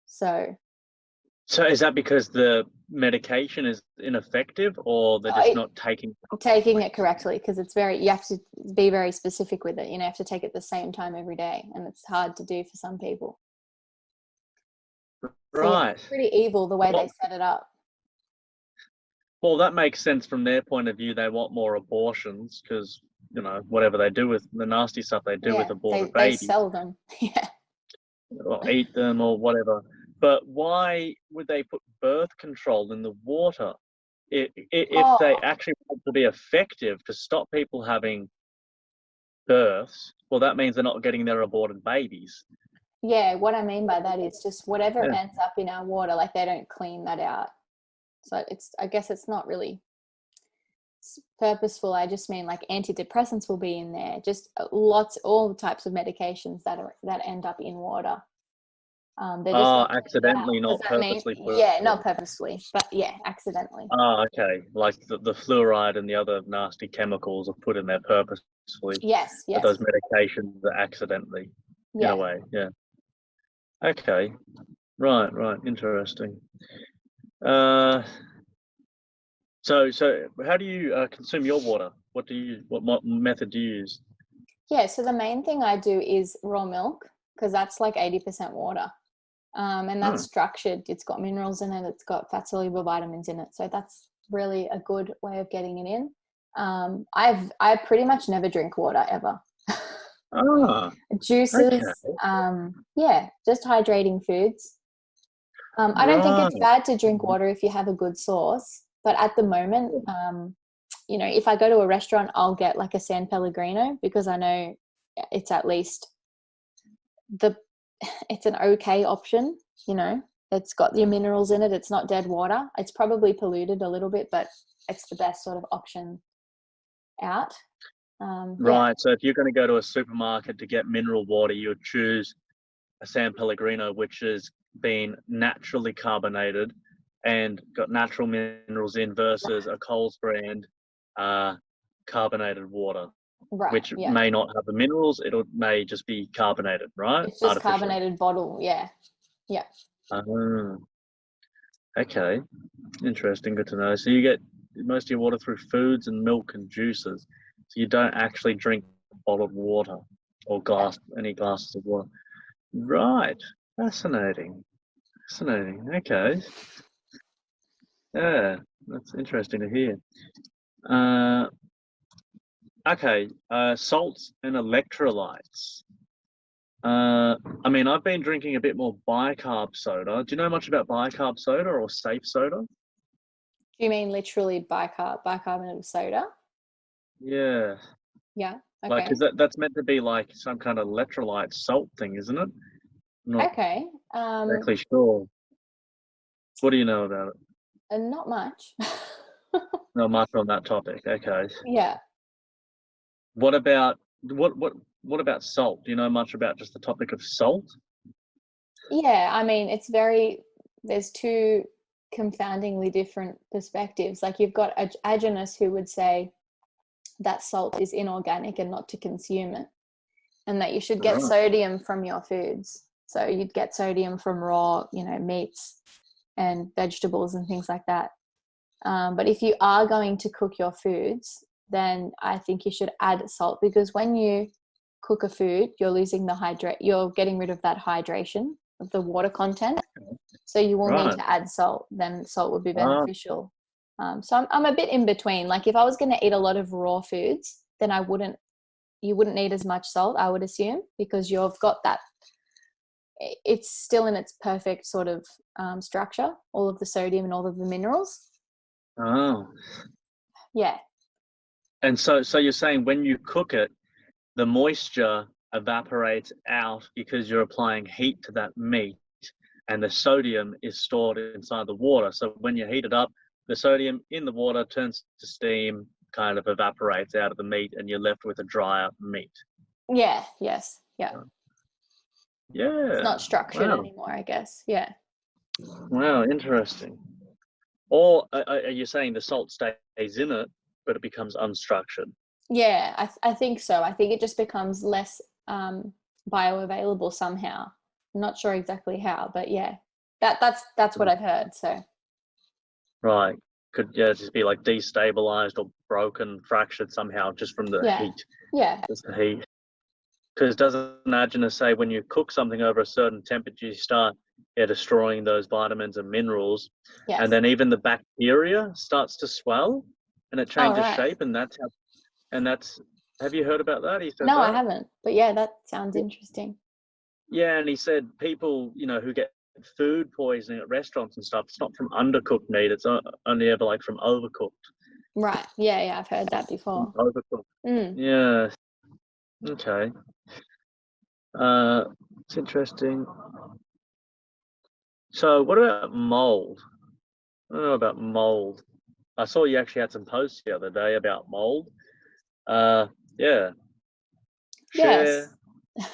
So is that because the medication is ineffective, or they're just not taking it correctly? Because you have to be very specific with it. You have to take it at the same time every day, and it's hard to do for some people. Right. So pretty evil the way they set it up. Well, that makes sense from their point of view. They want more abortions because, whatever they do with the nasty stuff they do with aborted babies. They sell them. Yeah. Or eat them or whatever. But why would they put birth control in the water if they actually want to be effective to stop people having births? Well, that means they're not getting their aborted babies. Yeah, what I mean by that is just whatever ends up in our water, like they don't clean that out. So I guess it's not really purposeful. I just mean like antidepressants will be in there, just all types of medications that end up in water. They're just accidentally, not purposely. Yeah, not purposely, but yeah, accidentally. Oh, okay. Like the fluoride and the other nasty chemicals are put in there purposefully. Yes. But those medications are accidentally, in a way. Yeah. Okay. Right. Interesting. So how do you consume your water? What method do you use? Yeah, so the main thing I do is raw milk, because that's like 80% water. And that's structured. It's got minerals in it. It's got fat soluble vitamins in it. So that's really a good way of getting it in. I pretty much never drink water ever. Juices. Okay. Just hydrating foods. I don't think it's bad to drink water if you have a good source. But at the moment, if I go to a restaurant, I'll get like a San Pellegrino, because I know it's at least it's an okay option. It's got your minerals in it. It's not dead water. It's probably polluted a little bit, but it's the best sort of option out. Yeah, Right. So if you're going to go to a supermarket to get mineral water, you would choose a San Pellegrino, which has been naturally carbonated and got natural minerals in, versus a Coles brand uh, carbonated water, right. which Yeah, may not have the minerals. It may just be carbonated, right? it's just Artificially. carbonated bottle. Yeah, yeah, Oh, okay. Interesting. Good to know. So you get most of your water through foods and milk and juices. So you don't actually drink bottled water or yeah. any glasses of water. Right. Fascinating. Fascinating. Okay. Yeah, that's interesting to hear. Uh, okay. Salts and electrolytes. I mean, I've been drinking a bit more bicarb soda. Do you know much about bicarb soda or safe soda? Do you mean literally bicarbonate soda? Yeah. Yeah. Like, Okay. is that's meant to be like some kind of electrolyte salt thing, isn't it? I'm not Okay. exactly sure. What do you know about it? And not much. Not much on that topic. Okay. Yeah. What about what about salt? Do you know much about just the topic of salt? Yeah. I mean, there's two confoundingly different perspectives. Like you've got Agenus who would say that salt is inorganic and not to consume it, and that you should get Right. sodium from your foods. So you'd get sodium from raw, meats and vegetables and things like that. But if you are going to cook your foods, then I think you should add salt, because when you cook a food, you're getting rid of that hydration of the water content. So you will need Right. to add salt. Then salt would be Ah, beneficial. So I'm a bit in between. Like if I was going to eat a lot of raw foods, then you wouldn't need as much salt, I would assume, because you've got that. It's still in its perfect sort of structure, all of the sodium and all of the minerals. oh. Yeah. And so you're saying when you cook it, the moisture evaporates out because you're applying heat to that meat, and the sodium is stored inside the water. So when you heat it up, the sodium in the water turns to steam, kind of evaporates out of the meat, and you're left with a drier meat. Yeah. Yes. Yeah. It's Yeah. not structured Wow. anymore, I guess. Yeah. Wow. Interesting. Or are you saying the salt stays in it, but it becomes unstructured? Yeah. I think so. I think it just becomes less bioavailable somehow. I'm not sure exactly how, but yeah, that's what I've heard. So Right. Could just be like destabilized or broken, fractured somehow just from the yeah. heat. Yeah. Just the heat. Because doesn't Agena say when you cook something over a certain temperature, you start destroying those vitamins and minerals, and Yes. then even the bacteria starts to swell, and it All changes right. shape, and that's how. And that's. Have you heard about that? He said No, I that. haven't. But yeah, that sounds interesting. Yeah, and he said people, who get food poisoning at restaurants and stuff, it's not from undercooked meat; it's only ever like from overcooked. Right. Yeah, yeah, I've heard that From before. overcooked. Mm. Yeah. Okay. It's interesting. So, what about mold? I don't know about mold. I saw you actually had some posts the other day about mold. Uh, yeah, Yes. share,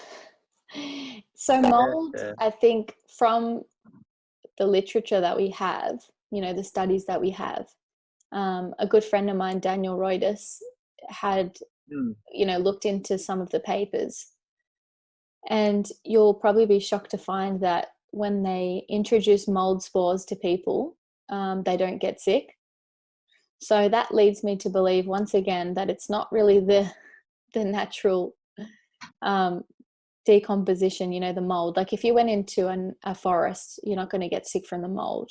So mold, share. I think from the literature that we have, the studies that we have, a good friend of mine, Daniel Roydus, had, Hmm. looked into some of the papers. And you'll probably be shocked to find that when they introduce mold spores to people, they don't get sick. So that leads me to believe once again that it's not really the natural um, decomposition, the mold. Like if you went into a forest, you're not going to get sick from the mold.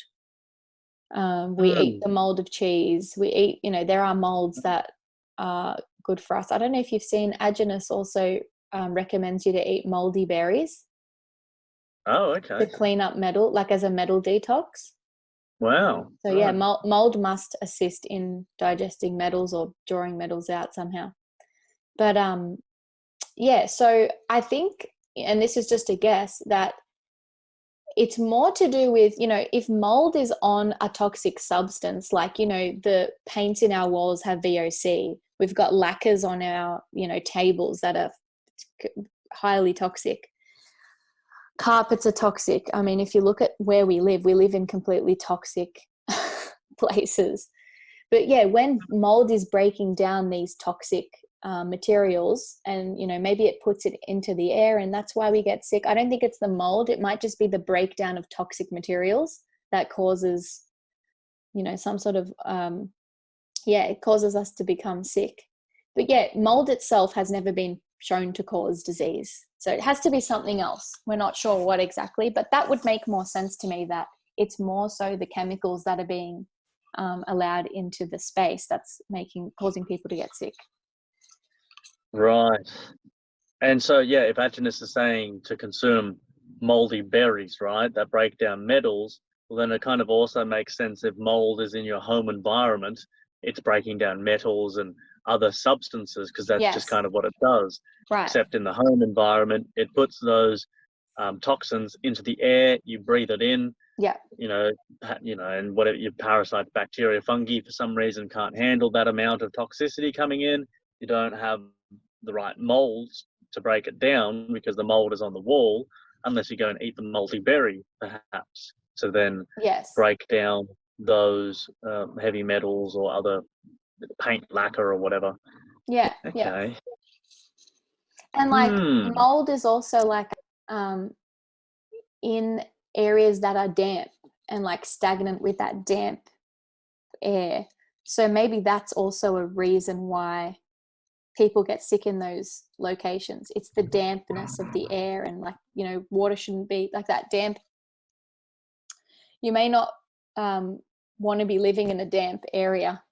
We eat Hmm. the mold of cheese. We eat, there are molds that are good for us. I don't know if you've seen Agenus also recommends you to eat moldy berries Oh, to okay. clean up metal, like as a metal detox. Wow. So yeah, Right. mold must assist in digesting metals or drawing metals out somehow. But yeah, so I think, and this is just a guess, that it's more to do with, if mold is on a toxic substance, like, the paints in our walls have VOC, We've got lacquers on our, tables that are highly toxic. Carpets are toxic. I mean, if you look at where we live in completely toxic places. But yeah, when mold is breaking down these toxic materials, and maybe it puts it into the air, and that's why we get sick. I don't think it's the mold. It might just be the breakdown of toxic materials that causes, some sort of it causes us to become sick. But yeah, mold itself has never been shown to cause disease, so it has to be something else. We're not sure what exactly, but that would make more sense to me, that it's more so the chemicals that are being allowed into the space that's causing people to get sick. Right. And so, yeah, if Agenus is saying to consume moldy berries, right, that break down metals, well, then it kind of also makes sense if mold is in your home environment, it's breaking down metals and other substances, because that's just kind of what it does. Right. Except in the home environment, it puts those toxins into the air, you breathe it in. Yeah. And whatever your parasites, bacteria, fungi, for some reason can't handle that amount of toxicity coming in. You don't have the right molds to break it down because the mold is on the wall, unless you go and eat the moldy berry, perhaps. So then break down those heavy metals or other paint, lacquer or whatever. Yeah. Okay. Yeah. And mold is also in areas that are damp and stagnant with that damp air. So maybe that's also a reason why people get sick in those locations. It's the dampness of the air, and water shouldn't be that damp. You may not want to be living in a damp area.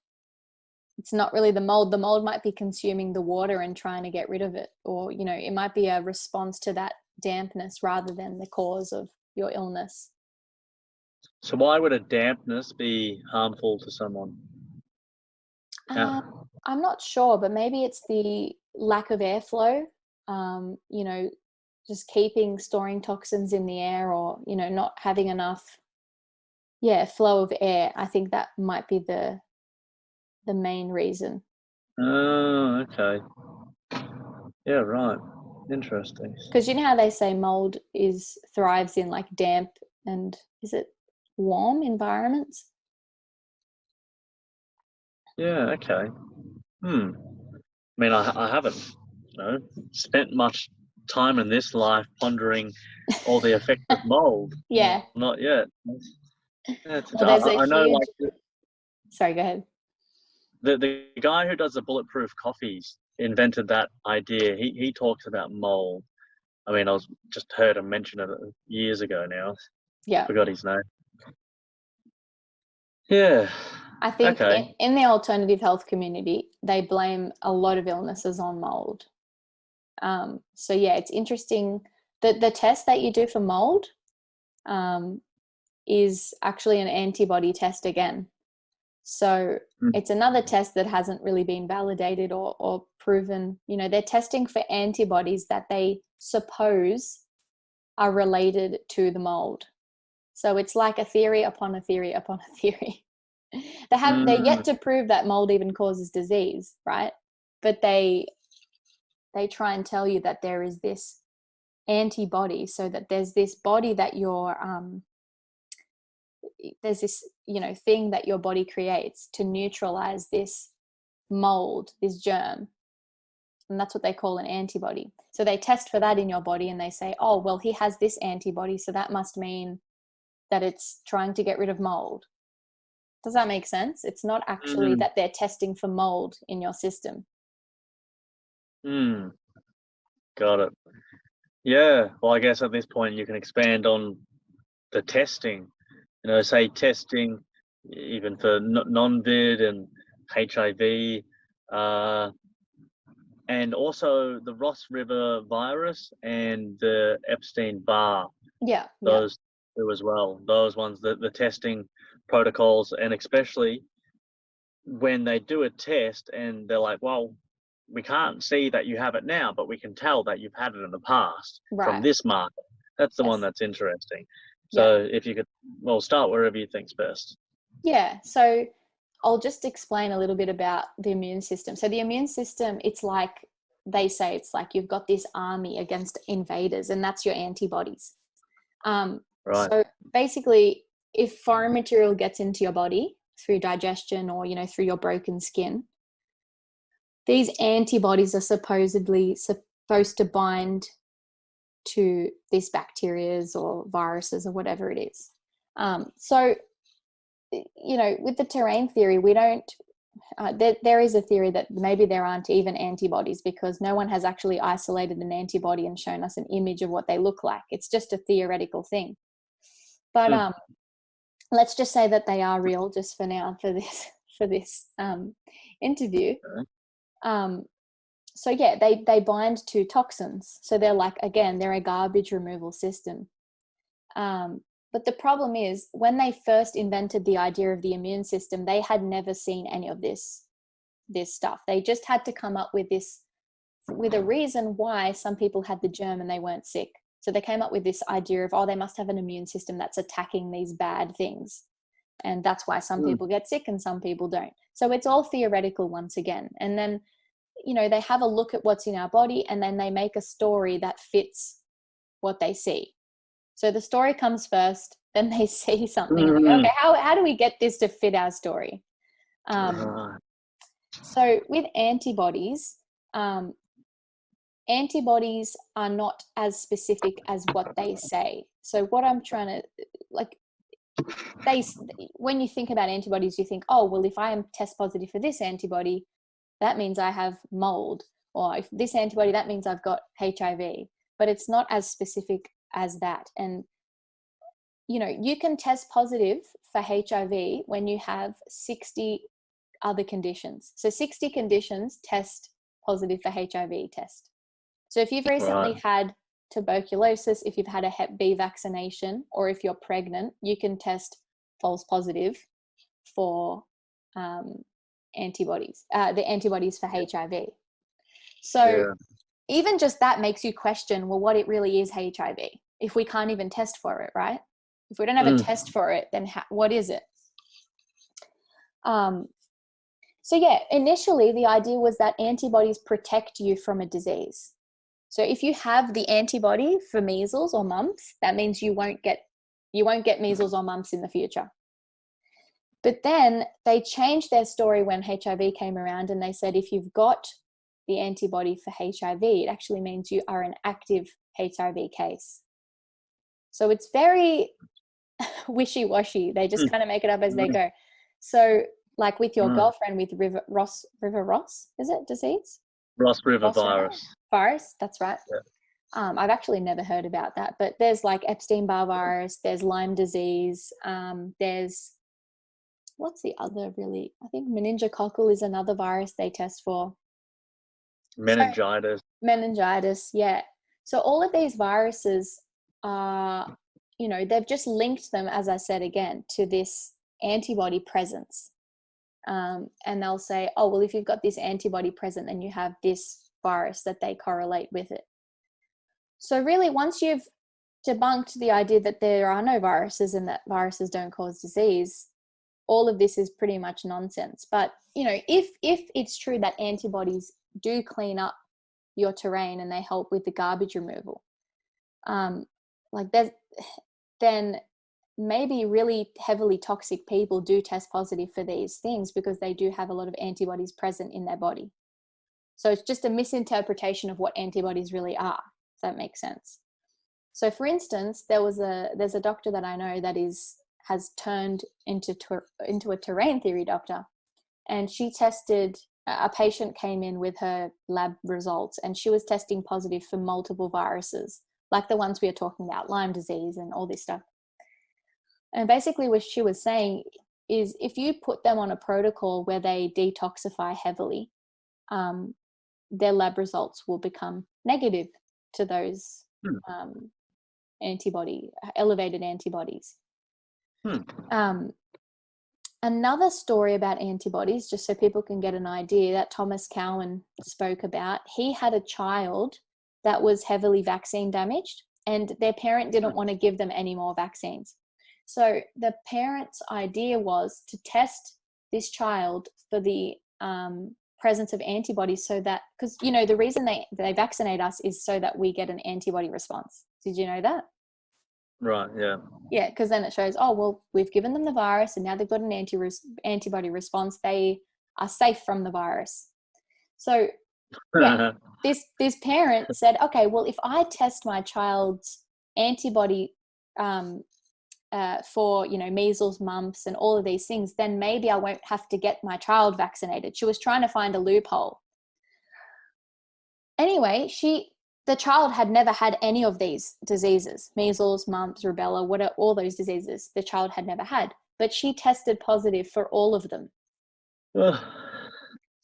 It's not really the mold. The mold might be consuming the water and trying to get rid of it, or it might be a response to that dampness rather than the cause of your illness. So why would a dampness be harmful to someone? I'm not sure, but maybe it's the lack of airflow, just storing toxins in the air, or, not having enough, flow of air. I think that might be the main reason. Oh, okay. Yeah, right. Interesting. Because how they say mold thrives in damp and, is it warm environments? Yeah, okay. I mean, I haven't, spent much time in this life pondering all the effects of mold. Yeah. Not yet. Yeah, I know, sorry, go ahead. The guy who does the bulletproof coffees invented that idea. He talks about mold. I mean, I just heard him mention it years ago now. Yeah. Forgot his name. Yeah. I think in the alternative health community, they blame a lot of illnesses on mold. So yeah, it's interesting that the test that you do for mold is actually an antibody test again. So it's another test that hasn't really been validated or proven. They're testing for antibodies that they suppose are related to the mold. So it's like a theory upon a theory upon a theory. They're yet to prove that mold even causes disease, right? But they try and tell you that there is this antibody, so that there's this body that there's this thing that your body creates to neutralize this mold, this germ, and that's what they call an antibody. So they test for that in your body, and they say, oh well, he has this antibody, so that must mean that it's trying to get rid of mold. Does that make sense? It's not actually that they're testing for mold in your system. Got it. Yeah. Well, I guess at this point you can expand on the testing. Say testing even for non-vid and HIV, and also the Ross River virus and the Epstein-Barr. Yeah. Those two as well. Those ones, the testing protocols, and especially when they do a test and they're like, well, we can't see that you have it now, but we can tell that you've had it in the past from this marker. That's the one that's interesting. So if you could, start wherever you think's best. Yeah. So I'll just explain a little bit about the immune system. So the immune system, it's like, they say it's like you've got this army against invaders, and that's your antibodies. Right. So basically, if foreign material gets into your body through digestion or, through your broken skin, these antibodies are supposedly supposed to bind to these bacterias or viruses or whatever it is. So, with the terrain theory, we don't, there is a theory that maybe there aren't even antibodies, because no one has actually isolated an antibody and shown us an image of what they look like. It's just a theoretical thing. But let's just say that they are real, just for now, for this interview. So yeah, they bind to toxins. So they're like, again, they're a garbage removal system. But the problem is, when they first invented the idea of the immune system, they had never seen any of this stuff. They just had to come up with a reason why some people had the germ and they weren't sick. So they came up with this idea of, they must have an immune system that's attacking these bad things. And that's why some people get sick and some people don't. So it's all theoretical once again. And then, they have a look at what's in our body, and then they make a story that fits what they see. So the story comes first, then they see something. Okay, how do we get this to fit our story? So with antibodies, antibodies are not as specific as what they say. So what I'm trying to, when you think about antibodies, you think, if I am test positive for this antibody, that means I have mold, or if this antibody, that means I've got HIV. But it's not as specific as that. And you can test positive for HIV when you have 60 other conditions. So 60 conditions test positive for HIV test. So if you've recently had tuberculosis, if you've had a Hep B vaccination, or if you're pregnant, you can test false positive for antibodies, the antibodies for HIV. So even just that makes you question, well, what it really is HIV, if we can't even test for it, right? If we don't have a test for it, then what is it? So yeah, initially the idea was that antibodies protect you from a disease. So if you have the antibody for measles or mumps, that means you won't get measles or mumps in the future. But then they changed their story when HIV came around, and they said, if you've got the antibody for HIV, it actually means you are an active HIV case. So it's very wishy-washy. They just kind of make it up as they go. So like with your girlfriend with River Ross, is it disease? Ross River virus. Virus, that's right. Yeah. I've actually never heard about that, but there's like Epstein-Barr virus, there's Lyme disease, there's, what's the other really? I think meningococcal is another virus they test for. Meningitis. Meningitis, yeah. So all of these viruses are, they've just linked them, as I said again, to this antibody presence. And they'll say, if you've got this antibody present, then you have this virus that they correlate with it. So really, once you've debunked the idea that there are no viruses and that viruses don't cause disease, all of this is pretty much nonsense. But, if it's true that antibodies do clean up your terrain and they help with the garbage removal, then maybe really heavily toxic people do test positive for these things because they do have a lot of antibodies present in their body. So it's just a misinterpretation of what antibodies really are, if that makes sense. So for instance, there's a doctor that I know that has turned into a terrain theory doctor, and she tested, a patient came in with her lab results, and she was testing positive for multiple viruses, like the ones we are talking about, Lyme disease and all this stuff. And basically what she was saying is, if you put them on a protocol where they detoxify heavily, their lab results will become negative to those elevated antibodies. Another story about antibodies, just so people can get an idea, that Thomas Cowan spoke about, he had a child that was heavily vaccine damaged, and their parent didn't want to give them any more vaccines. So the parents' idea was to test this child for the presence of antibodies, so that, because the reason they vaccinate us is so that we get an antibody response. Did you know that? Right. Yeah. Yeah, because then it shows, oh well, we've given them the virus and now they've got an antibody response. They are safe from the virus. So yeah, this parent said, okay, well, if I test my child's antibody for measles, mumps, and all of these things, then maybe I won't have to get my child vaccinated. She was trying to find a loophole. Anyway, the child had never had any of these diseases: measles, mumps, rubella, all those diseases the child had never had, but she tested positive for all of them.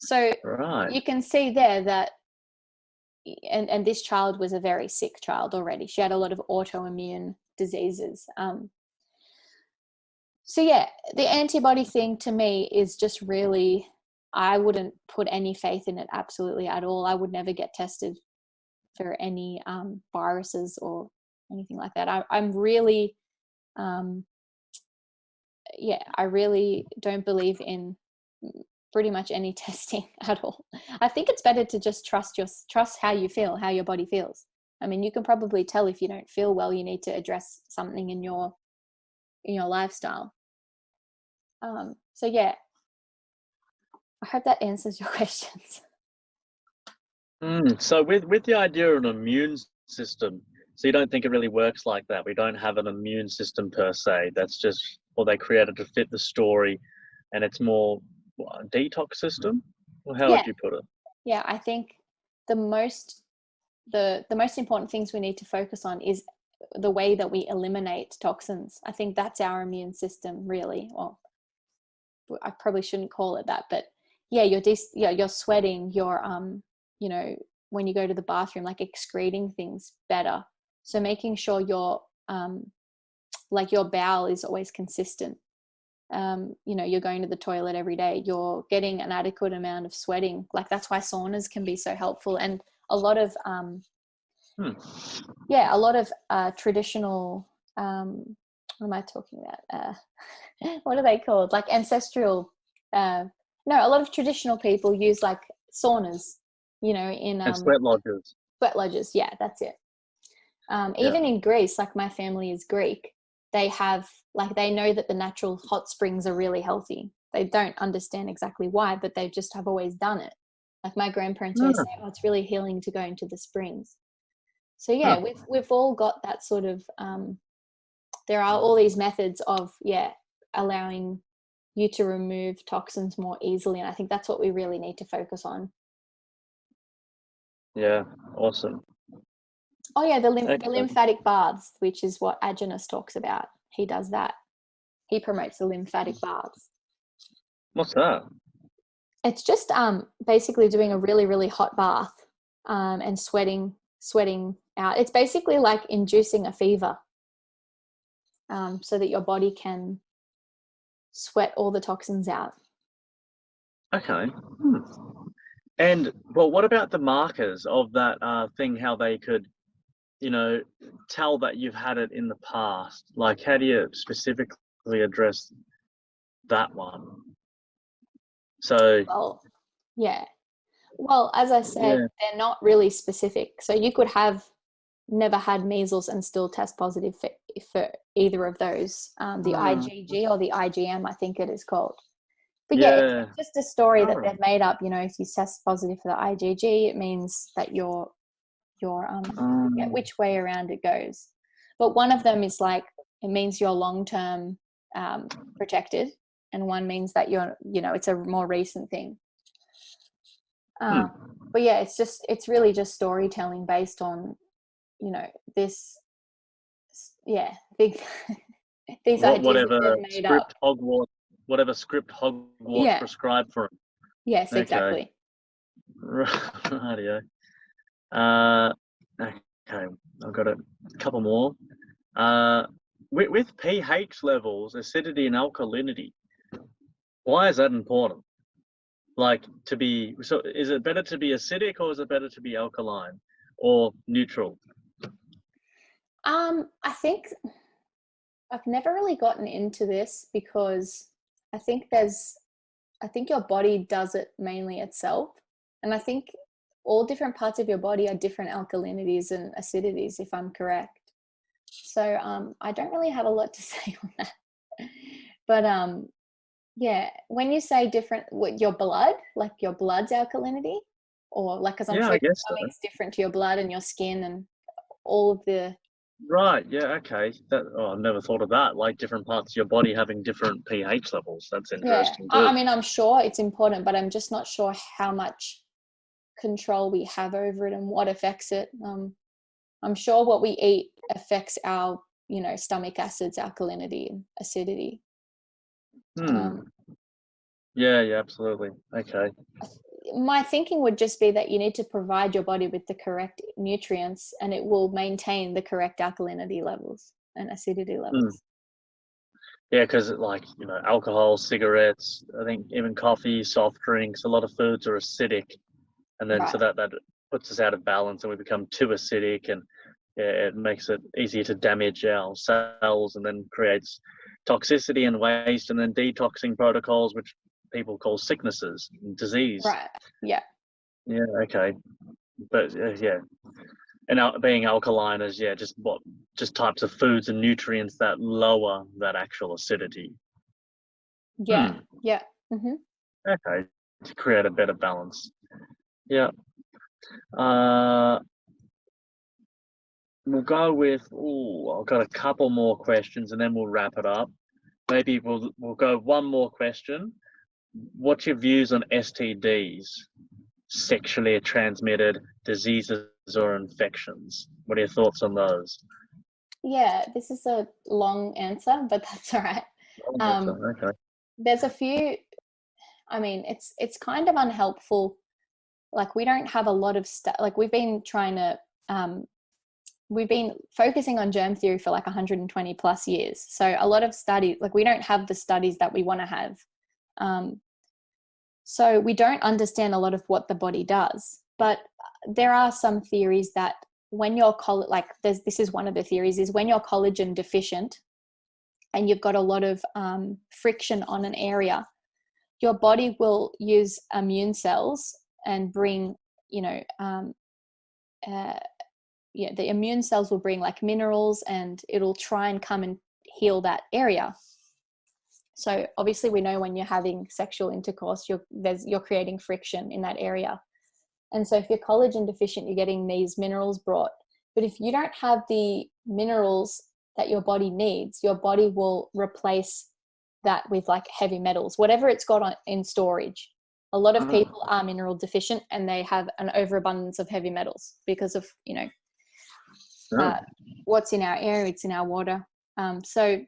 So right. you can see there that, and this child was a very sick child already. She had a lot of autoimmune diseases. So yeah, the antibody thing to me is just really, I wouldn't put any faith in it absolutely at all. I would never get tested for any viruses or anything like that. I'm really, I really don't believe in pretty much any testing at all. I think it's better to just trust how you feel, how your body feels. I mean, you can probably tell if you don't feel well, you need to address something in your lifestyle. So yeah, I hope that answers your questions. So with the idea of an immune system, so you don't think it really works like that? We don't have an immune system per se. That's just, or they created to fit the story, and it's more a detox system? Or how would you put it? Yeah, I think the most important things we need to focus on is the way that we eliminate toxins. I think that's our immune system, really. Well, I probably shouldn't call it that, but yeah, you're sweating, you're when you go to the bathroom, like excreting things better. So making sure your your bowel is always consistent. You're going to the toilet every day, you're getting an adequate amount of sweating. Like, that's why saunas can be so helpful. And a lot of traditional what am I talking about? What are they called? Like ancestral a lot of traditional people use like saunas, in And sweat lodges. Sweat lodges, yeah, that's it. Even in Greece, like my family is Greek, they have, like, they know that the natural hot springs are really healthy. They don't understand exactly why, but they just have always done it. Like my grandparents always say, oh, it's really healing to go into the springs. So yeah, we've all got that sort of, there are all these methods of, allowing you to remove toxins more easily. And I think that's what we really need to focus on. Yeah, awesome. Oh yeah, the lymphatic baths, which is what Agenus talks about. He does that. He promotes the lymphatic baths. What's that? It's just basically doing a really, really hot bath and sweating out. It's basically like inducing a fever so that your body can sweat all the toxins out. Okay. And well, what about the markers of that thing? How they could, tell that you've had it in the past? Like, how do you specifically address that one? So, well, as I said, they're not really specific. So you could have never had measles and still test positive for either of those, the IgG or the IgM, I think it is called. But it's just a story that they've made up. If you test positive for the IgG, it means that you're which way around it goes. But one of them is like, it means you're long-term protected, and one means that you're, it's a more recent thing. But yeah, it's really just storytelling based on, this, these ideas that they've made up. Whatever script Hogwarts prescribed for them. Yes, exactly. Rightio. Okay, I've got a couple more. With pH levels, acidity and alkalinity, why is that important? Like, so is it better to be acidic, or is it better to be alkaline or neutral? I think I've never really gotten into this because I think there's I think your body does it mainly itself. And I think all different parts of your body are different alkalinities and acidities, if I'm correct. So I don't really have a lot to say on that. But yeah, when you say different, what, your blood, like your blood's alkalinity, or like, because I'm Yeah, sure I your guess so. stomach's different to your blood and your skin and all of the. Right, yeah, okay. I've never thought of that. Like different parts of your body having different pH levels. That's Yeah, interesting. I Good. mean, I'm sure it's important, but I'm just not sure how much control we have over it and what affects it. I'm sure what we eat affects our, stomach acids, alkalinity and acidity. Hmm. Yeah, absolutely. Okay. My thinking would just be that you need to provide your body with the correct nutrients and it will maintain the correct alkalinity levels and acidity Hmm. levels. Yeah, because like, alcohol, cigarettes, I think even coffee, soft drinks, a lot of foods are acidic. And then so Right. that puts us out of balance and we become too acidic, and yeah, it makes it easier to damage our cells and then creates toxicity and waste, and then detoxing protocols, which people call sicknesses and disease. Right. Yeah. Yeah, okay. But yeah, and being alkaline is just types of foods and nutrients that lower that actual acidity. Yeah. Hmm. Yeah. Hmm. Okay, to create a better balance. Yeah. Uh, we'll go with. Oh, I've got a couple more questions, and then we'll wrap it up. Maybe we'll go one more question. What's your views on STDs, sexually transmitted diseases or infections? What are your thoughts on those? Yeah. This is a long answer, but that's all right. Um, Okay. there's a few. I mean, it's kind of unhelpful. Like we don't have a lot of stuff. Like we've been focusing on germ theory for like 120 plus years. So a lot of studies, like we don't have the studies that we want to have. So we don't understand a lot of what the body does. But there are some theories that when you're this is one of the theories, is when you're collagen deficient and you've got a lot of friction on an area, your body will use immune cells and bring, the immune cells will bring like minerals and it'll try and come and heal that area. So obviously we know when you're having sexual intercourse, you're creating friction in that area. And so if you're collagen deficient, you're getting these minerals brought. But if you don't have the minerals that your body needs, your body will replace that with like heavy metals, whatever it's got in storage. A lot of people are mineral deficient and they have an overabundance of heavy metals because of, what's in our air, it's in our water. So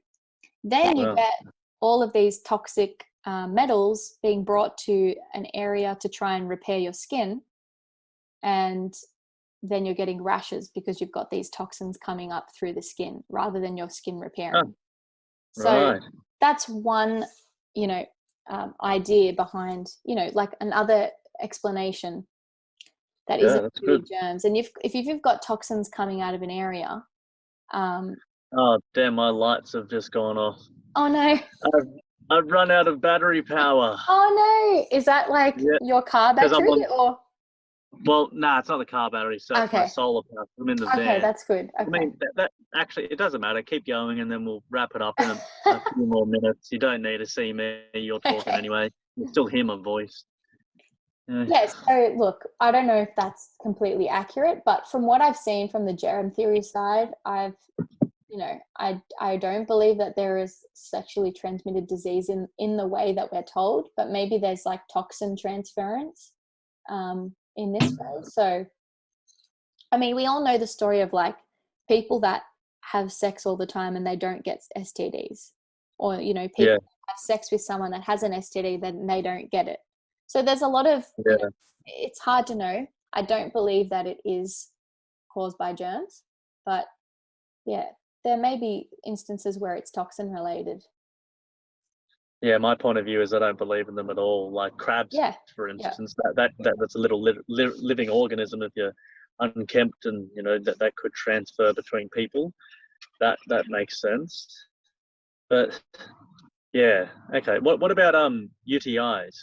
then you get all of these toxic metals being brought to an area to try and repair your skin. And then you're getting rashes because you've got these toxins coming up through the skin rather than your skin repairing. So that's one, idea behind, like another explanation that isn't really germs. And if you've got toxins coming out of an area. Oh, damn, my lights have just gone off. Oh, no. I've run out of battery power. Oh, no. Is that like your car battery or? Well, nah, it's not the car battery. So it's my solar power. I'm in the van. Okay, that's good. Okay. I mean, that actually, it doesn't matter. Keep going, and then we'll wrap it up in a few more minutes. You don't need to see me. You're talking anyway. You still hear my voice. Yes. So look, I don't know if that's completely accurate, but from what I've seen from the germ theory side, I don't believe that there is sexually transmitted disease in the way that we're told, but maybe there's like toxin transference in this way. So, I mean, we all know the story of like people that have sex all the time and they don't get STDs, or people have sex with someone that has an STD, then they don't get it. So there's a lot of, it's hard to know. I don't believe that it is caused by germs, but yeah, there may be instances where it's toxin related. Yeah, my point of view is I don't believe in them at all. Like crabs, for instance, that's a little living organism. If you're unkempt, and that could transfer between people, that makes sense. But Yeah. Okay. What about UTIs?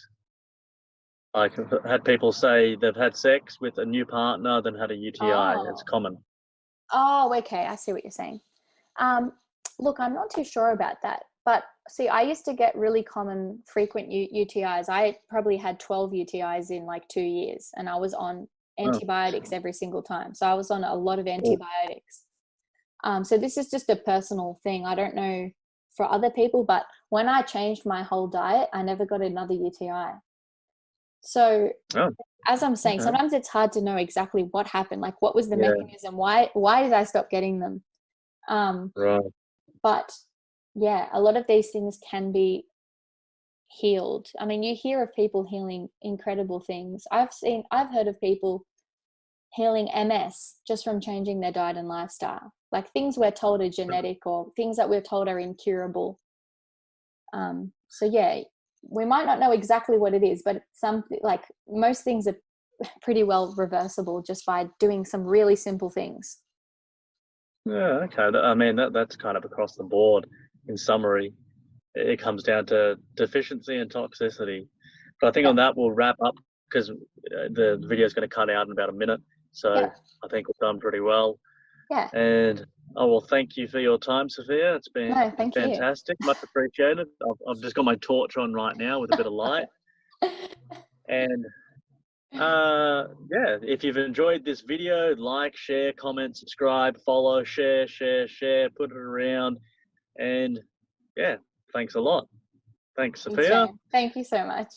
Like, I've had people say they've had sex with a new partner, then had a UTI. It's Oh, common. oh, okay. I see what you're saying. Um, Look, I'm not too sure about that. But see, I used to get really common, frequent UTIs. I probably had 12 UTIs in like 2 years, and I was on Oh, antibiotics every single time. So I was on a lot of oh, antibiotics. So this is just a personal thing. I don't know for other people, but when I changed my whole diet, I never got another UTI. So oh, as I'm saying, okay. sometimes it's hard to know exactly what happened. Like, what was the Yeah, mechanism? Why did I stop getting them? Um, right. but yeah, a lot of these things can be healed. I mean, you hear of people healing incredible things. I've heard of people healing MS just from changing their diet and lifestyle. Like things we're told are genetic or things that we're told are incurable. So yeah, we might not know exactly what it is, but some like most things are pretty well reversible just by doing some really simple things. Yeah, okay. I mean, that's kind of across the board. In summary, it comes down to deficiency and toxicity. But I think Yeah, on that we'll wrap up because the video is going to cut out in about a minute. So yeah, I think we've done pretty well. yeah. And oh well, thank you for your time, Sophia. It's been No, thank you. fantastic, much appreciated. I've just got my torch on right now with a bit of light. And yeah, if you've enjoyed this video, like, share, comment, subscribe, follow, share, put it around. And yeah, thanks a lot. Thanks, Thanks, Sophia. James. Thank you so much.